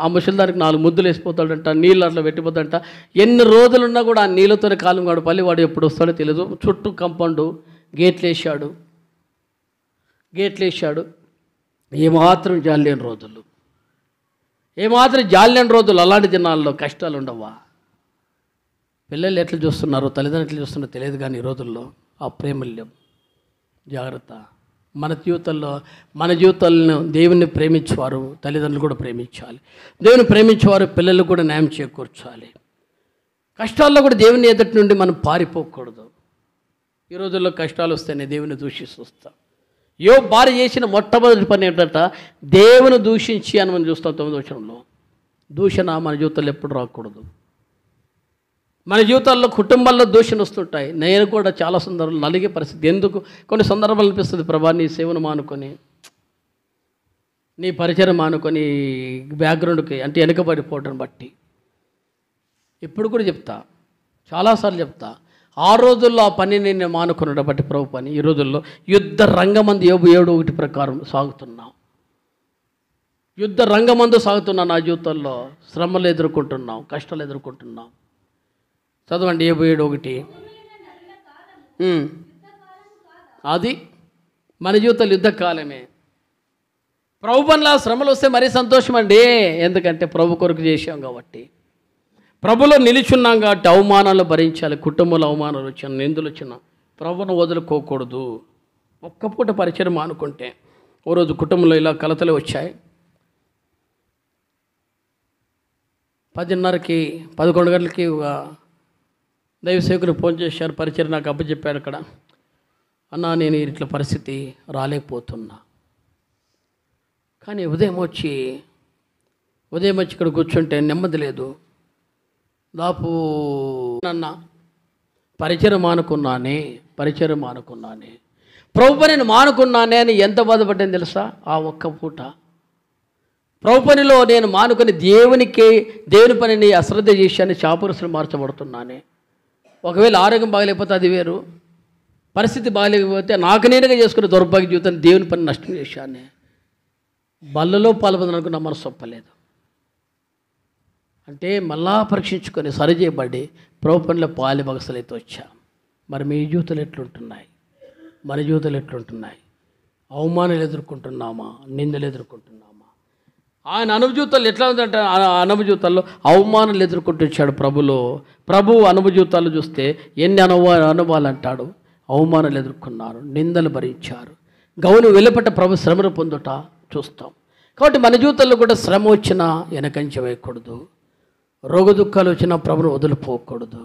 ఆ ముసలిదానికి 4 ముద్దులు వేసిపోతాడంట, నీళ్ళు అట్లా పెట్టిపోతాడంట. ఎన్ని రోజులున్నా కూడా ఆ నీళ్ళతోనే కాలం వాడు పల్లి వాడు ఎప్పుడు వస్తాడో తెలియదు. చుట్టూ కంపౌండు గేట్లు వేసాడు. ఏమాత్రం జాలి లేని రోజులు, అలాంటి దినాల్లో కష్టాలు ఉండవా? పిల్లలు ఎట్లా చూస్తున్నారో, తల్లిదండ్రులు ఎట్లా చూస్తున్నారో తెలియదు, కానీ ఈ రోజుల్లో ఆ ప్రేమలు లేవు. జాగ్రత్త. మన జీవితాలను దేవుని ప్రేమించేవారు తల్లిదండ్రులు కూడా ప్రేమించాలి. దేవుని ప్రేమించేవారు పిల్లలు కూడా న్యాయం చేకూర్చాలి. కష్టాల్లో కూడా దేవుని ఎదుటి నుండి మనం పారిపోకూడదు. ఈ రోజుల్లో కష్టాలు వస్తేనే దేవుని దూషిస్తూ వస్తాం. భార్య చేసిన మొట్టమొదటి పని ఏంటంట? దేవుని దూషించి అని మనం చూస్తాం 9వ వచనంలో. దూషణ మన జీవితాల్లో ఎప్పుడు రాకూడదు. మన జీవితాల్లో కుటుంబాల్లో దూషణ వస్తుంటాయి. నేను కూడా చాలా సందర్భాలు నలిగే పరిస్థితి. ఎందుకు? కొన్ని సందర్భాలు అనిపిస్తుంది, ప్రభా నీ సేవను మానుకొని, నీ పరిచయం మానుకొని, బ్యాక్గ్రౌండ్కి అంటే వెనుకబడిపోవడం బట్టి. ఇప్పుడు కూడా చెప్తా, చాలాసార్లు చెప్తా, ఆ రోజుల్లో ఆ పని నేను మానుకున్నాడు బట్టి ప్రభు పని. ఈ రోజుల్లో యుద్ధ రంగమందు 7:1 ప్రకారం సాగుతున్నాం. యుద్ధ రంగమందు సాగుతున్నా. నా జీవితంలో శ్రమలు ఎదుర్కొంటున్నాం, కష్టాలు ఎదుర్కొంటున్నాం. చదవండి 7:1. అది మన జీవితంలో యుద్ధకాలమే. ప్రభు పనిలా శ్రమలు వస్తే మరీ సంతోషం అండి. ఎందుకంటే ప్రభు కొరకు చేసాం కాబట్టి, ప్రభులో నిలుచున్నాం కాబట్టి అవమానాలు భరించాలి. కుటుంబంలో అవమానాలు వచ్చిన, నిందులు వచ్చిన ప్రభును వదులుకోకూడదు. ఒక్కపూట పరిచయం అనుకుంటే ఓ రోజు కుటుంబంలో ఇలా కలతలు వచ్చాయి. 10:30కి 11 గంటలకి దైవ సేవకుని ఫోన్ చేశారు. పరిచయం నాకు అప్పచెప్పాడు. అక్కడ అన్నా నేను ఇట్లా పరిస్థితి రాలేకపోతున్నా, కానీ ఉదయం వచ్చి ఇక్కడ కూర్చుంటే నెమ్మది లేదు. దాపు అన్న పరిచయం మానుకున్నానే ప్రభు నేను మానుకున్నానే అని ఎంత బాధపడ్డాను తెలుసా? ఆ ఒక్క పూట ప్రభు పనిలో నేను మానుకొని దేవుని పనిని అశ్రద్ధ చేశాను, శాపరుసులు మార్చబడుతున్నానే. ఒకవేళ ఆరోగ్యం బాగలేకపోతే అది వేరు, పరిస్థితి బాగలేకపోతే నాకు నేనుగా చేసుకునే దౌర్భాగ్య జీవితాన్ని దేవుని పని నష్టం చేశాను. బల్లలో పాల్పొందనుకున్న మనసు ఒప్పలేదు. అంటే మళ్ళా పరీక్షించుకొని సరిచేయబడి ప్రభు పనిలో పాలి బగసలైతే వచ్చా. మరి మీ జీవితాలు ఎట్లుంటున్నాయి? మన జీవితాలు ఎట్లుంటున్నాయి? అవమానాలు ఎదుర్కొంటున్నామా? నిందలు ఎదుర్కొంటున్నామా? ఆయన అనుభూతాలు ఎట్లా ఉందంటే, అనుభూతాల్లో అవమానాలు ఎదుర్కొంటూ వచ్చాడు ప్రభులో. ప్రభు అనుభూతాలు చూస్తే ఎన్ని అనుభవాలు అంటాడు. అవమానాలు ఎదుర్కొన్నారు, నిందలు భరించారు, గౌను వెలుపట ప్రభు శ్రమను పొందుట చూస్తాం. కాబట్టి మన జీవితంలో కూడా శ్రమ వచ్చినా వెనకంచి వేయకూడదు, రోగ దుఃఖాలు వచ్చినా ప్రభును వదిలిపోకూడదు,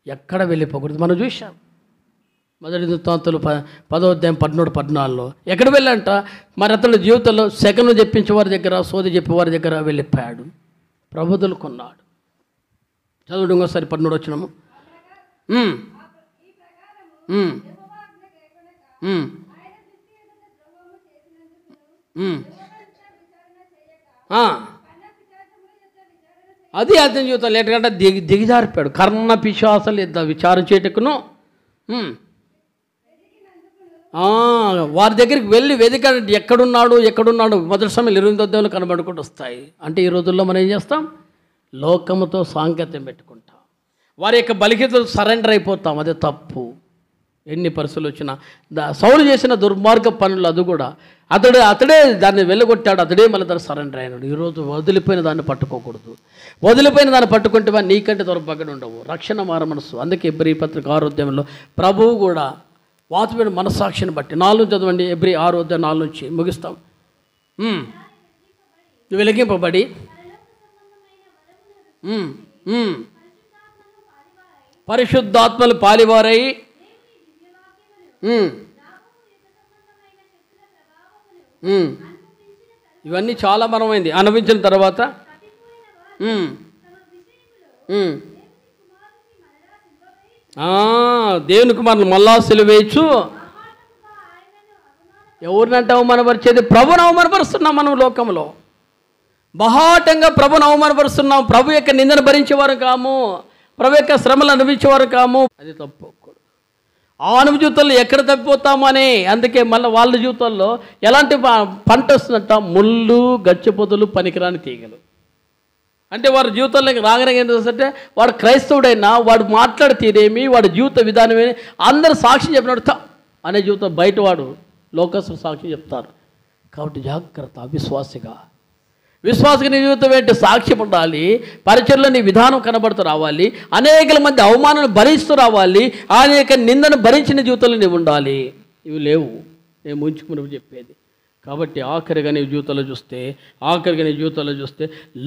ఎక్కడ వెళ్ళిపోకూడదు. మనం చూసాం మొదటి వృత్తాంతాలు 10వ అధ్యాయం 13-14 ఎక్కడ వెళ్ళంట? మరి అతని జీవితంలో సెకను చెప్పించేవారి దగ్గర, సోది చెప్పేవారి దగ్గర వెళ్ళిపోయాడు, ప్రభుదులు కొన్నాడు. చదువుడు ఇంకోసారి 13 వచ్చినాము. ఉమ్, ఉమ్, ఉమ్. ఆ, అది అర్థం జీవితంలో ఎటుకంటే దిగజారిపాడు. కర్ణ పిశాసాలు విచారం చేయటకును వారి దగ్గరికి వెళ్ళి వెతికాడు. ఎక్కడున్నాడు మొదటి సమయంలో 28 కనబడుకుంటూ వస్తాయి. అంటే ఈ రోజుల్లో మనం ఏం చేస్తాం? లోకముతో సాంగత్యం పెట్టుకుంటాం. వారి యొక్క బలిహీనతలు సరెండర్ అయిపోతాం. అదే తప్పు. ఎన్ని పరిస్థితులు వచ్చినా సౌలు చేసిన దుర్మార్గ పనులు అది కూడా అతడే దాన్ని వెళ్ళగొట్టాడు. అతడే మళ్ళీ దాన్ని సరెండర్ అయినాడు. ఈరోజు వదిలిపోయిన దాన్ని పట్టుకోకూడదు. వదిలిపోయిన దాన్ని పట్టుకుంటే నీకంటే దొరపగడు ఉండవు. రక్షణ మార మనసు. అందుకే ఎబ్రీ పత్రిక 6వ అధ్యాయంలో ప్రభువు కూడా వాతుమైన మనస్సాక్షిని బట్టి 4 చదవండి. ఎబ్రీ 6వ అధ్యాయం 4 నుంచి ముగిస్తాం. వెలిగింపబడి పరిశుద్ధాత్మలు పాలివారై ఇవన్నీ చాలా బలమైంది. అనుభవించిన తర్వాత దేవుని కుమారుని మళ్ళా సిలువేయచ్చు. ఎవరినంటే అవమానపరిచేది? ప్రభుని అవమానపరుస్తున్నాం. మనం లోకంలో బహాటంగా ప్రభుని అవమానపరుస్తున్నాం. ప్రభు యొక్క నిందను భరించేవారు కాము, ప్రభు యొక్క శ్రమలు అనుభవించేవారు కాము. అది తప్పు. ఆ అనుభవ జీవితంలో ఎక్కడ తప్పిపోతామని. అందుకే మళ్ళీ వాళ్ళ జీవితాల్లో ఎలాంటి పంట వస్తుందంట? ముళ్ళు, గచ్చిపొదలు, పనికిరాని తీగలు. అంటే వారి జీవితంలోకి రాగానే ఏం చేస్తుంటే వాడు క్రైస్తవుడైనా వాడు మాట్లాడే తీరేమి, వాడి జీవిత విధానమేమి అందరూ సాక్ష్యం చెప్పినట్టు అనే జీవితం బయట వాడు లోకస్తులు సాక్ష్యం చెప్తారు. కాబట్టి జాగ్రత్త. విశ్వాసకి నీ జీవితం ఏంటి? సాక్ష్యం ఉండాలి. పరిచయంలో నీ విధానం కనబడుతూ రావాలి. అనేకల మంది అవమానాన్ని భరిస్తూ రావాలి. అనేక నిందను భరించిన జీవితంలో నీవు ఉండాలి. ఇవి లేవు. నేను ముంచుకుని చెప్పేది. కాబట్టి ఆఖరిగా నీ జీవితంలో చూస్తే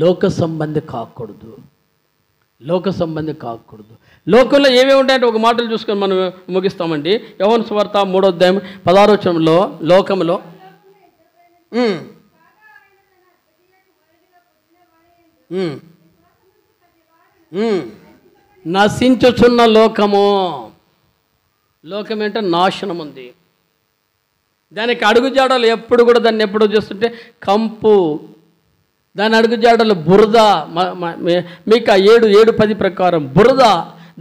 లోక సంబంధి కాకూడదు. లోకంలో ఏమేమి ఉంటాయంటే ఒక మాటలు చూసుకొని మనం ముగిస్తామండి. యోహాను సువార్త 3వ అధ్యాయం 16వ వచనంలో లోకంలో నశించుచున్న లోకం ఏంటంటే నాశనం ఉంది. దానికి అడుగుజాడలు ఎప్పుడు కూడా దాన్ని ఎప్పుడు చూస్తుంటే కంపు, దాని అడుగుజాడలు బురద. మీకు 7:10 ప్రకారం బురద.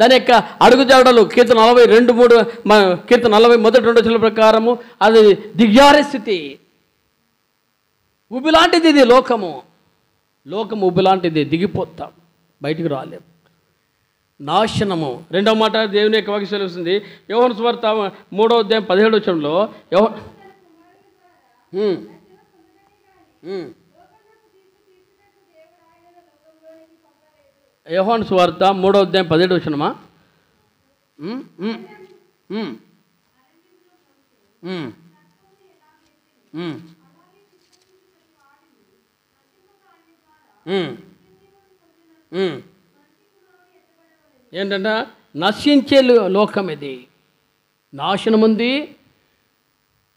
దాని యొక్క అడుగుజాడలు కీర్తన 42:3 కీర్తన 40 మొదటి 2 వచనాల ప్రకారము అది దిగ్జారే స్థితి. ఉబిలాంటిది ఇది. లోకం ఉబిలాంటిది. దిగిపోతాం, బయటికి రాలేము. నాశనము. రెండవ మాట దేవుని యొక్క వాక్యం సెలవుస్తుంది. యోహాను సువార్త 3వ అధ్యాయం 17వ వచనంలో యోహాను సువార్త 3వ అధ్యాయం 17వ వచనమా? ఏంటంటే నశించే లోకం ఇది. నాశనం ఉంది.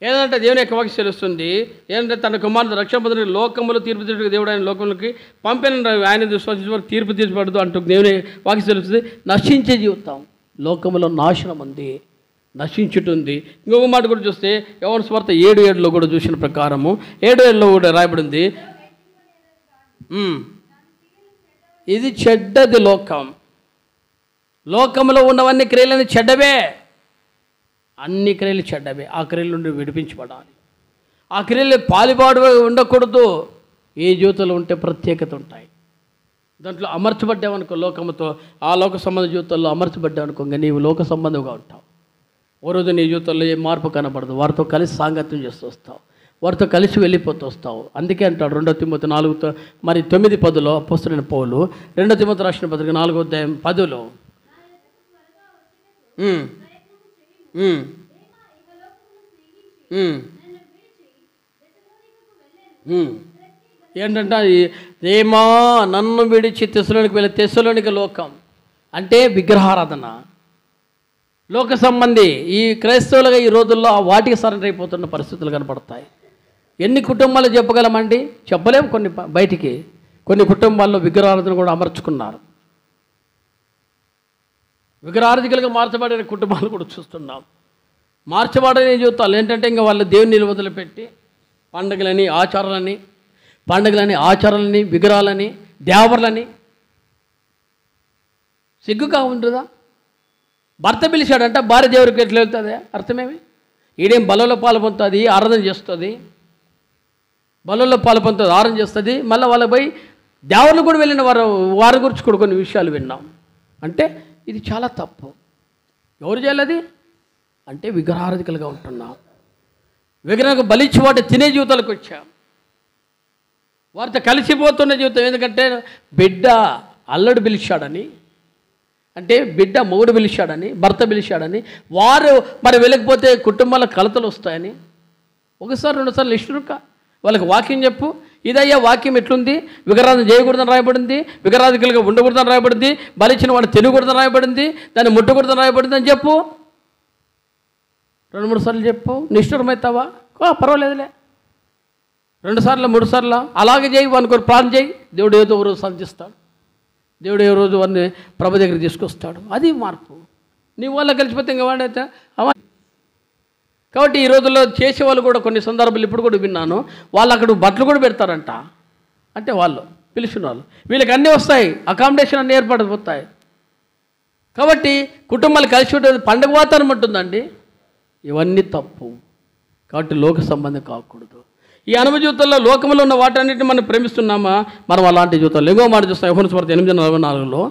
ఏంటంటే దేవుని యొక్క వాక్యం తెలుస్తుంది. ఏంటంటే తన కుమారుడు రక్షణ పొందిన లోకములు తీర్పు తీర్చు దేవుడు ఆయన లోకంలోకి పంపిన ఆయన విశ్వసించే వారు తీర్పు తీర్చబడదు అంటూ దేవుని వాక్యం తెలుస్తుంది. నశించే జీవితం. లోకంలో నాశనం ఉంది, నశించుతుంది. ఇంకొక మాట కూడా చూస్తే యోహాను సువార్త 7:7లో కూడా చూసిన ప్రకారము 7:7లో కూడా రాయబడింది. ఇది చెడ్డది లోకం. లోకంలో ఉన్నవన్నీ క్రియలని చెడ్డవే. అన్ని క్రియలు చెడ్డవే. ఆ క్రియల నుండి విడిపించబడాలి. ఆ క్రియలు పాలుబాడు ఉండకూడదు. ఏ జీవితంలో ఉంటే ప్రత్యేకత ఉంటాయి. దాంట్లో అమర్చబడ్డావనుకో లోకముతో, ఆ లోక సంబంధ జీవితంలో అమర్చబడ్డావనుకో ఇంకా నీవు లోక సంబంధంగా ఉంటావు. ఓ రోజు నీ జీవితంలో ఏ మార్పు కనబడదు. వారితో కలిసి సాంగత్యం చేస్తూ వస్తావు, వారితో కలిసి వెళ్ళిపోతూ వస్తావు. అందుకే అంటాడు 2 తిమోతి 4 మరి 9:10లో అపోస్తలుడైన పౌలు 2 తిమోతి రాసిన పత్రిక 4వ అధ్యాయం 10లో ఏంటంటే ఏమా నన్ను విడిచి తెస్సలోనికి వెళ్ళి, తెస్సలోనికి లోకం అంటే విగ్రహారాధన, లోక సంబంధి. ఈ క్రైస్తవులుగా ఈ రోజుల్లో వాటికి సరెండర్ అయిపోతున్న పరిస్థితులు కనపడతాయి. ఎన్ని కుటుంబాలు చెప్పగలమండి? చెప్పలేము. బయటికి కొన్ని కుటుంబాల్లో విగ్రహారాధన కూడా అమర్చుకున్నారు. విగ్రహారాధికులుగా మార్చబడిన కుటుంబాలు కూడా చూస్తున్నాం. మార్చబడని జీవితాలు ఏంటంటే ఇంకా వాళ్ళ దేవుని నిలువదలు పెట్టి పండుగలని ఆచారాలని విగ్రహాలని దేవర్లని సిగ్గుగా ఉంటుందా? భర్త పిలిచాడంట, భార్య దేవుడికి ఎట్లా వెళ్తుంది? అర్థమేమి? ఈడేం బలలో పాల్పొందుతుంది, ఆరాధన చేస్తుంది, బలలో పాల్పొందుతుంది, ఆరాధన చేస్తుంది. మళ్ళీ వాళ్ళ పోయి దేవర్లు కూడా వెళ్ళిన వారి గురించి కూడా కొన్ని విషయాలు విన్నాం. అంటే ఇది చాలా తప్పు. ఎవరు చేయాలి అంటే విగ్రహారాధికులుగా ఉంటున్నాం. విగ్రహానికి బలిచ్చి వాటి తినే జీవితాలకు వచ్చాం. వారితో కలిసిపోతున్న జీవితం. ఎందుకంటే బిడ్డ అల్లుడు పిలిచాడని, అంటే బిడ్డ మొగుడు పిలిచాడని, భర్త పిలిచాడని వారు మరి వెళ్ళకపోతే కుటుంబాల కలతలు వస్తాయని ఒకసారి రెండుసార్లు ఇష్టరుక వాళ్ళకి వాక్యం చెప్పు. ఇదయ్యా వాక్యం ఎట్లుంది, విగ్రహారాధన చేయకూడదని రాయబడింది, విగ్రహారాధికులుగా ఉండకూడదని రాయబడింది, బలిచ్చిన వాడు తినకూడదని రాయబడింది, దాన్ని ముట్టకూడదని రాయబడింది అని చెప్పు. 2-3 సార్లు చెప్పు. నిష్ఠురమవుతావా? పర్వాలేదులే. 2 సార్లు 3 సార్లు అలాగే చేయి, వానికి ప్రార్థన చేయి. దేవుడు ఏదో ఒక రోజు సంధిస్తాడు. దేవుడు ఏ రోజు వారిని ప్రభు దగ్గర తీసుకొస్తాడు. అది మార్పు. నీ వల్ల కలిసిపోతే ఇంకా వాడైతే అవ. కాబట్టి ఈ రోజుల్లో చేసేవాళ్ళు కూడా కొన్ని సందర్భాలు ఇప్పుడు కూడా విన్నాను, వాళ్ళు అక్కడ బట్టలు కూడా పెడతారంట. అంటే వాళ్ళు పిలిచిన వాళ్ళు, వీళ్ళకి అన్నీ వస్తాయి, అకామిడేషన్ అన్నీ ఏర్పడిపోతాయి. కాబట్టి కుటుంబాలు కలిసి ఉంటుంది, పండుగ వాతావరణం ఉంటుందండి. ఇవన్నీ తప్పు. కాబట్టి లోక సంబంధం కాకూడదు. ఈ అనుభవ జీవితంలో లోకంలో ఉన్న వాటన్నిటిని మనం ప్రేమిస్తున్నామా? మనం అలాంటి జీవితాలు ఇంకో మాట చూస్తాం. యోహాను సువార్త 8:44లో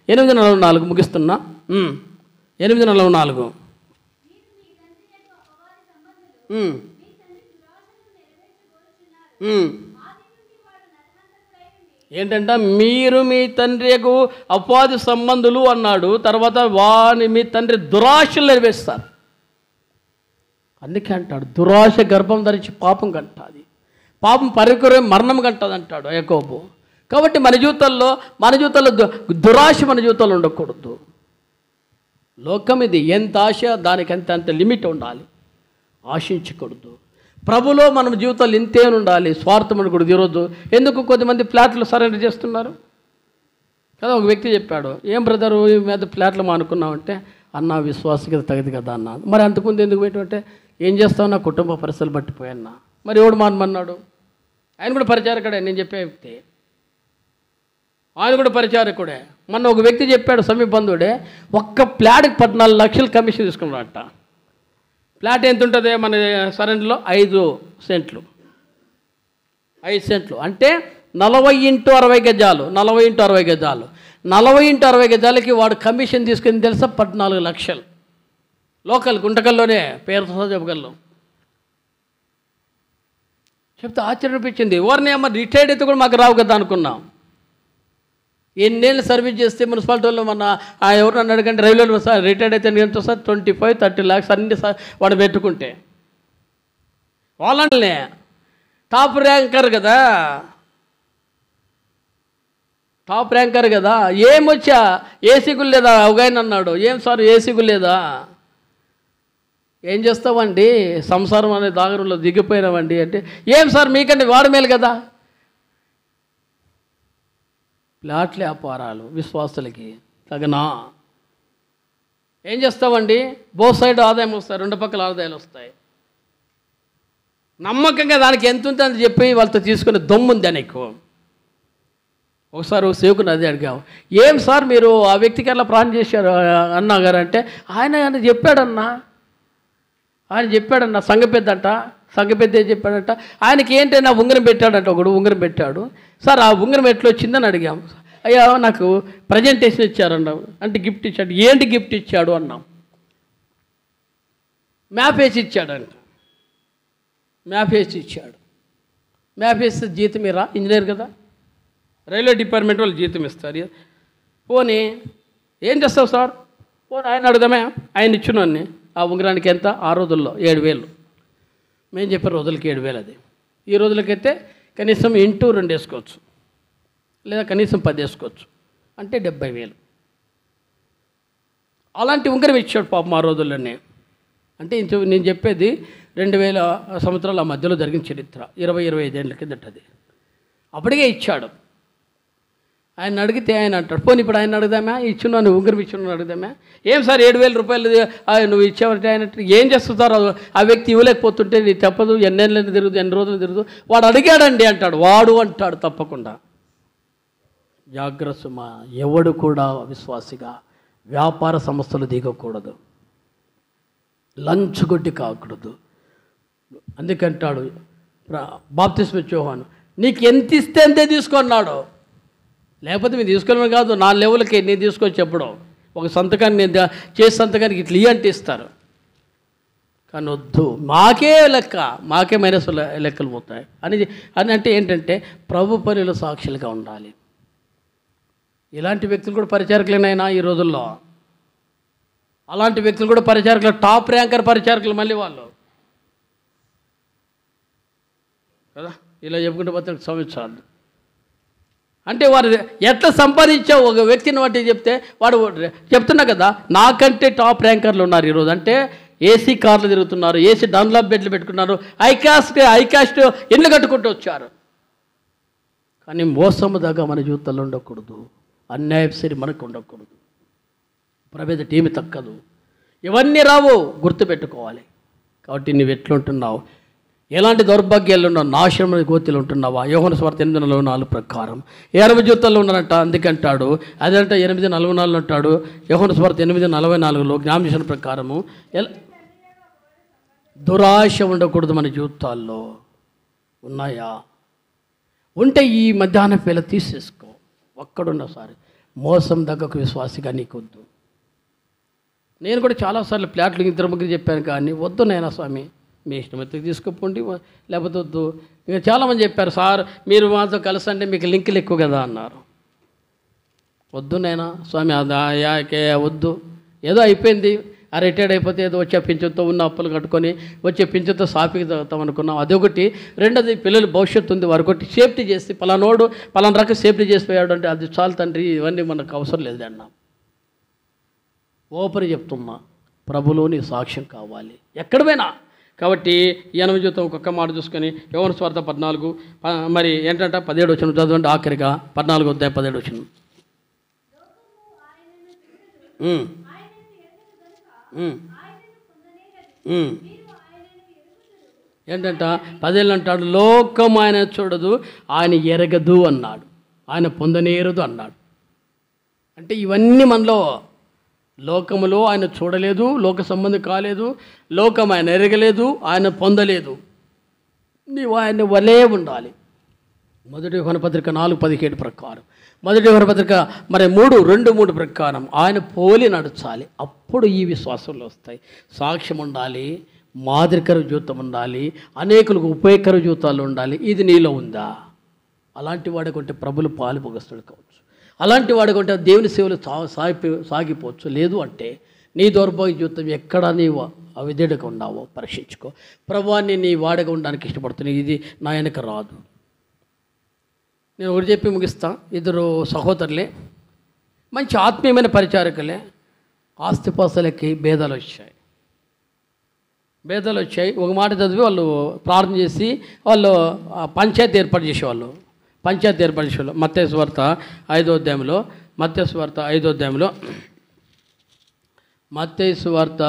8:44 ముగిస్తున్నా. 8:44 ఏంటంట? మీరు మీ తండ్రికి అపవాది సంబంధులు అన్నాడు. తర్వాత మీ తండ్రి దురాశలు నెరవేరుస్తారు. అందుకే అంటాడు దురాశ గర్భం ధరించి పాపం కంటాది, పాపం పరికరం మరణం కంటది అంటాడు యాకోబు. కాబట్టి మన జీవితాల్లో దురాశ మన జీవితంలో ఉండకూడదు. లోకం ఇది, ఎంత ఆశ దానికి అంత లిమిట్ ఉండాలి, ఆశించకూడదు. ప్రభులో మన జీవితాలు ఇంతే ఉండాలి, స్వార్థం ఉండకూడదు. ఈరోజు ఎందుకు కొద్దిమంది ఫ్లాట్లు సరెండర్ చేస్తున్నారు కదా? ఒక వ్యక్తి చెప్పాడు, ఏం బ్రదరు ఈ మీద ఫ్లాట్లు మానుకున్నామంటే, అన్న విశ్వాసకి తగదు కదా అన్న. మరి అంతకుముందు ఎందుకు పెట్టమంటే, ఏం చేస్తావు, నా కుటుంబ పరిస్థితులు పట్టిపోయాన్న. మరి ఎవడు మానమన్నాడు? ఆయన కూడా పరిచారకుడే, నేను చెప్పే వ్యక్తి, ఆయన కూడా పరిచారకుడే. మొన్న ఒక వ్యక్తి చెప్పాడు, సమీప బంధువుడే, ఒక్క ఫ్లాట్కి 14 లక్షలు కమిషన్ తీసుకున్నాడట. ఫ్లాట్ ఎంత ఉంటుంది మన సరెండర్లో? 5 సెంట్లు. 5 సెంట్లు అంటే 40x60 గజాలు. 40x60 గజాలు. 40x60 గజాలకి వాడు కమిషన్ తీసుకుని తెలుసా? 14 లక్షలు. లోకల్ గుంటకల్లోనే, పేరుతో చెప్పగలను. చెప్తే ఆశ్చర్యనిపించింది. ఎవరిని అమ్మ రిటైర్డ్ అయితే కూడా మాకు రావు కదా అనుకున్నాం. ఎన్నేళ్ళు సర్వీస్ చేస్తే మున్సిపాలిటీలో మన ఎవరు అడిగంటే రైల్వేలో సార్ రిటైర్డ్ అయితే ఎంత సార్ 25-30 lakhs అన్ని వాడు పెట్టుకుంటే వాళ్ళనే టాప్ ర్యాంకర్ కదా. ఏమొచ్చా ఏసీగులు లేదా? అవగాయన అన్నాడు, ఏం సార్ ఏసీగులు లేదా? ఏం చేస్తామండి, సంసారం అనే దాగరంలో దిగిపోయినామండి అంటే, ఏం సార్ మీకంటే వాడు మేలు కదా. ఫ్లాట్ల వ్యాపారాలు విశ్వాసులకి తగనా? ఏం చేస్తామండి, బోత్ సైడ్ ఆదాయం వస్తాయి, 2 పక్కల ఆదాయాలు వస్తాయి. నమ్మకంగా దానికి ఎంత ఉంటుందని చెప్పి వాళ్ళతో తీసుకునే దమ్ముంది నీకు. ఒకసారి ఒక సేవకుని అదే అడిగావు, ఏం సార్ మీరు ఆ వ్యక్తికి అలా ప్రాణం చేశారు అన్నా గారు అంటే, ఆయన చెప్పాడన్న సంఘ పెద్ద ఏం చెప్పాడంట, ఆయనకి ఏంటైనా ఉంగరం పెట్టాడంట. ఒకడు ఉంగరం పెట్టాడు. సార్ ఆ ఉంగరం ఎట్లా వచ్చిందని అడిగాం. అయ్యా నాకు ప్రజెంటేషన్ ఇచ్చారన్నాం. అంటే గిఫ్ట్ ఇచ్చాడు. ఏంటి గిఫ్ట్ ఇచ్చాడు అన్నాం. మ్యాప్ వేసి ఇచ్చాడంట. మ్యాప్ వేస్తే జీతం మీరా, ఇంజనీర్ కదా, రైల్వే డిపార్ట్మెంట్ వాళ్ళు జీతం ఇస్తారు. పోనీ ఏం చేస్తావు సార్? పోనీ ఆయన అడుగుదామే, ఆయన ఇచ్చినోన్ని. ఆ ఉంగరానికి ఎంత? ఆ రోజుల్లో 7,000. మేము చెప్పే రోజులకి 7,000. అది ఈ రోజులకైతే కనీసం ఇంటూ 2 వేసుకోవచ్చు, లేదా కనీసం 10 వేసుకోవచ్చు, అంటే 70,000. అలాంటి ఉంగరం ఇచ్చాడు పాపం ఆ రోజుల్లోనే. అంటే నేను చెప్పేది 2000 సంవత్సరాల మధ్యలో జరిగిన చరిత్ర, 20-25 ఏళ్ళ కిందట. అది అప్పటికే ఇచ్చాడు. ఆయన అడిగితే ఆయన అంటాడు, పోనీ ఇప్పుడు ఆయన అడుగుదామా, ఇచ్చున్నా నువ్వు ఉంగరం ఇచ్చున్నా అడుగుదామా, ఏం సార్ 7,000 రూపాయలు నువ్వు ఇచ్చావంటే ఆయన ఏం చేస్తుంటారు, ఆ వ్యక్తి ఇవ్వలేకపోతుంటే నీ తప్పదు, ఎన్ని రోజులు తిరుగుదు, వాడు అడిగాడండి అంటాడు, వాడు అంటాడు తప్పకుండా. జాగ్రత్త సుమా, ఎవడు కూడా విశ్వాసిగా వ్యాపార సంస్థలు దిగకూడదు, లంచ్ కొట్టి కాకూడదు. అందుకంటాడు బాప్తిస్మ యోహాను, నీకు ఎంత ఇస్తే అంతే తీసుకున్నాడు, లేకపోతే మీరు తీసుకోవడం కాదు, నా లెవెల్కి నేను తీసుకొని చెప్పడం, ఒక సంతకాన్ని నేను చేసే సంతకానికి ఇట్లా అంటే ఇస్తారు. కానీ వద్దు, మాకే లెక్క, మాకే మైనస్ లెక్కలు పోతాయి అని అంటే ఏంటంటే ప్రభు పనిలో సాక్షులుగా ఉండాలి. ఇలాంటి వ్యక్తులు కూడా పరిచారకులేనైనా ఈ రోజుల్లో, అలాంటి వ్యక్తులు కూడా పరిచారకులు, టాప్ ర్యాంకర్ పరిచారకులు మళ్ళీ వాళ్ళు కదా. ఇలా చెప్పుకుంటూ పోతే సంవత్సరాలు అంటే వారు ఎట్లా సంపాదించావు ఒక వ్యక్తిని బట్టి చెప్తే వాడు చెప్తున్నా కదా, నాకంటే టాప్ ర్యాంకర్లు ఉన్నారు ఈరోజు. అంటే ఏసీ కార్లు తిరుగుతున్నారు, ఏసీ డన్లాప్ బెడ్లు పెట్టుకున్నారు, ఐకాస్ట్ ఇల్లు కట్టుకుంటూ వచ్చారు. కానీ మోసము దగ్గర మన జీవితంలో ఉండకూడదు, అన్యాయసరి మనకు ఉండకూడదు, ప్రవేద టీమి తక్కదు, ఇవన్నీ రావు, గుర్తుపెట్టుకోవాలి. కాబట్టి నువ్వు ఎట్లుంటున్నావు, ఎలాంటి దౌర్భాగ్యాలు ఉన్నావు, నాశనమైన గోతిలో ఉంటున్నావా? యోహాను సువార్త 8:44 ప్రకారం 80 జీవితాల్లో ఉన్నారంట. అందుకంటాడు అదంటే 8:44 అంటాడు. యోహాను సువార్త 8:44లో జ్ఞాపకం ప్రకారము దురాశ ఉండకూడదు మన జీవితాల్లో. ఉన్నాయా? ఉంటే ఈ మధ్యాహ్నం వేళ తీసేసుకో, ఒక్కడున్నా సారి. మోసం దగ్గరకు విశ్వాసిగా నీకొద్దు. నేను కూడా చాలాసార్లు ప్లాట్లు ఇద్దరు ముగ్గురు చెప్పాను, కానీ వద్దు నైనా స్వామి, మీ ఇష్టమైతే తీసుకుపోండి, లేకపోతే వద్దు. ఇంకా చాలామంది చెప్పారు, సార్ మీరు మాతో కలిసి అంటే మీకు లింకులు ఎక్కువ కదా అన్నారు. వద్దు నైనా స్వామి, అది వద్దు, ఏదో అయిపోయింది, ఆ రిటైర్డ్ అయిపోతే ఏదో వచ్చే పింఛన్తో ఉన్న అప్పులు కట్టుకొని వచ్చే పింఛన్తో సాఫీగా తాగుతాం అనుకున్నాం. అదొకటి. రెండోది, పిల్లలు భవిష్యత్తు ఉంది, వారికి ఒకటి సేఫ్టీ చేసి పలానోడు పలానా రకం సేఫ్టీ చేసిపోయాడు అంటే అది చాలు తండ్రి, ఇవన్నీ మనకు అవసరం లేదు అన్నాం. ఓపెన్ చెప్తున్నా, ప్రభులో నీ సాక్ష్యం కావాలి ఎక్కడ పోయినా. కాబట్టి 80 జీవితం ఒక్కొక్క మాట చూసుకొని యోహాను సువార్త 14 మరి ఏంటంటే 17 వచనం చదవండి, ఆఖరిగా 14 అధ్యాయం 17 వచనం. ఏంటంట 10 అంటాడు, లోకం ఆయన చూడదు, ఆయన ఎరగదు అన్నాడు, ఆయన పొందనేరదు అన్నాడు. అంటే ఇవన్నీ మనలో, లోకములో ఆయన చూడలేదు, లోక సంబంధం కాలేదు, లోకం ఆయన ఎరగలేదు, ఆయన పొందలేదు. నీవు ఆయన వలే ఉండాలి. మొదటి యోహాను పత్రిక 4:17 ప్రకారం, మొదటి యోహాను పత్రిక మరి 3:2-3 ప్రకారం ఆయన పోలి నడచాలి. అప్పుడు ఈ విశ్వాసంలో వస్తాయి. సాక్ష్యం ఉండాలి, మాదిరికర జీవితం ఉండాలి, అనేకులకు ఉపయోగకర జీవితాలు ఉండాలి. ఇది నీలో ఉందా? అలాంటి వాడుకుంటే ప్రభులు పాలు పొగస్తుడు కావచ్చు. అలాంటి వాడుకుంటే దేవుని సేవలు సాగిపోవచ్చు. లేదు అంటే నీ దౌర్భాగ్య జీవితం ఎక్కడ నీవు అవిధేడగా ఉన్నావో పరీక్షించుకో. ప్రభువాన్ని నీ వాడగా ఉండడానికి ఇష్టపడుతున్నాయి, ఇది నా వెనక రాదు. నేను ఒకటి చెప్పి ముగిస్తా. ఇద్దరు సహోదరులే, మంచి ఆత్మీయమైన పరిచారకులే, ఆస్తిపాస్తులకి భేదాలు వచ్చాయి. ఒక మాట చదివి వాళ్ళు ప్రార్థన చేసి వాళ్ళు పంచాయతీ ఏర్పాటు చేసేవాళ్ళు. మత్తయి సువార్త 5వ అధ్యాయంలో మత్తయి సువార్త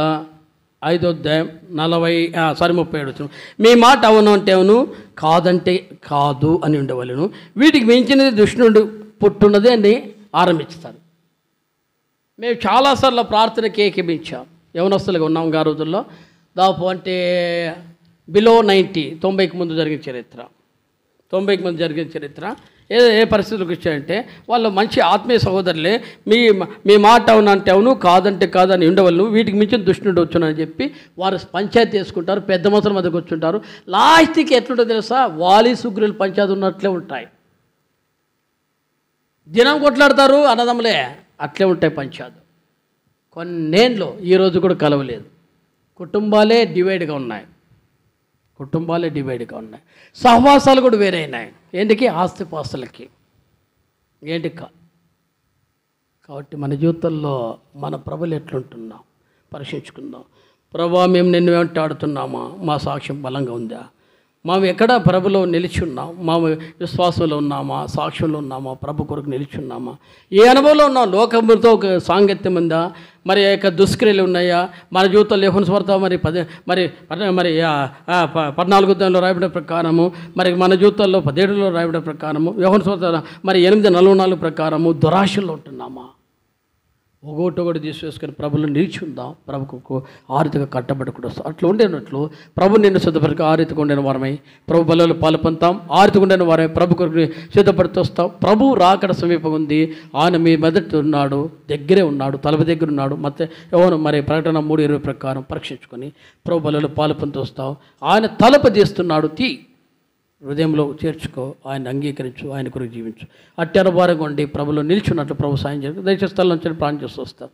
5వ అధ్యాయం 37 వచ్చిన, మీ మాట అవును అంటే అవును, కాదంటే కాదు అని ఉండవలను, వీటికి మించినది దుష్టుడు పుట్టున్నది అని ఆరంభిస్తారు. మేము చాలాసార్లు ప్రార్థనకి ఏకీభించాం. యవనస్తులుగా ఉన్నాం ఆ రోజుల్లో. దాదాపు అంటే బిలో 90కి ముందు జరిగిన చరిత్ర, 90కి ముందు జరిగిన చరిత్ర. ఏ పరిస్థితులకు వచ్చాయంటే వాళ్ళు మంచి ఆత్మీయ సహోదరులే, మీ మాట అవునంటే అవును, కాదంటే కాదని ఉండవలను, వీటికి మించిన దుష్టుడు వచ్చునని చెప్పి వారు పంచాయతీ చేసుకుంటారు. పెద్ద మనుషుల మధ్య కూర్చుంటారు. లాస్ట్కి ఎట్లుంటుందో తెలుసా, వాలి సుగ్రీలు పంచాయతీ ఉన్నట్లే ఉంటాయి. దినం కొట్లాడతారు అన్నదమ్ములే, అట్లే ఉంటాయి పంచాయతీ. కొన్నేళ్ళు ఈరోజు కూడా కలవలేదు. కుటుంబాలే డివైడ్గా ఉన్నాయి. సహవాసాలు కూడా వేరైనాయి. ఏంటికి? ఆస్తిపాస్తులకి. ఏంటి కాబట్టి మన జీవితంలో మన ప్రభులు ఎట్లుంటున్నాం పరీక్షించుకుందాం. ప్రభా, మేము నిన్ను వెంటాడుతున్నామా? మా సాక్ష్యం బలంగా ఉందా? మేము ఎక్కడ ప్రభులో నిలిచి ఉన్నాం, మేము విశ్వాసంలో ఉన్నామా, సాక్ష్యంలో ఉన్నామా, ప్రభు కొరకు నిలిచి ఉన్నామా, ఏ అనుభవంలో ఉన్నాం? లోకముతో ఒక సాంగత్యం ఉందా, మరి యొక్క దుష్క్రియలు ఉన్నాయా మన జీవితంలో? యోహాను సువార్త మరి 14 రాయబడిన ప్రకారము, మరి మన జీవితాల్లో 17 రాయబడిన ప్రకారము, యోహాను సువార్త మరి 8:44 ప్రకారము దురాశల్లో ఉంటున్నామా? ఒకటి తీసివేసుకొని ప్రభులో నిలిచి ఉందాం, ప్రభుకు ఆ రీతిగా కట్టబడకుండా అట్లా ఉండేనట్లు ప్రభు నిన్ను సిద్ధపరచక ఆ రీతిగా ఉండిన వారమై ప్రభు బలలో పాలు పొందుతాం. ఆ రీతిగా ఉండిన వారమై ప్రభు కొరకు సిద్ధపడుతూ వస్తాం. ప్రభు రాకడ సమీపం ఉంది. ఆయన మీ మెదటి ఉన్నాడు, దగ్గరే ఉన్నాడు, తలుపు దగ్గర ఉన్నాడు. ಮತ್ತೆ ఎవరు మరి ప్రకటన 3:20 ప్రకారం పరీక్షించుకొని ప్రభు బలలో పాలు పొందుతూ వస్తాం. ఆయన తలుపు తీస్తున్నాడు, హృదయంలో చేర్చుకో, ఆయన అంగీకరించు, ఆయన కొరకు జీవించు. అట్టి అనుభవంగా ఉండి ప్రభులో నిల్చున్నట్లు ప్రభు సాయం చేయాలి. దయచేసి స్థలం నుంచి ప్రాణం చేస్తూ వస్తాం.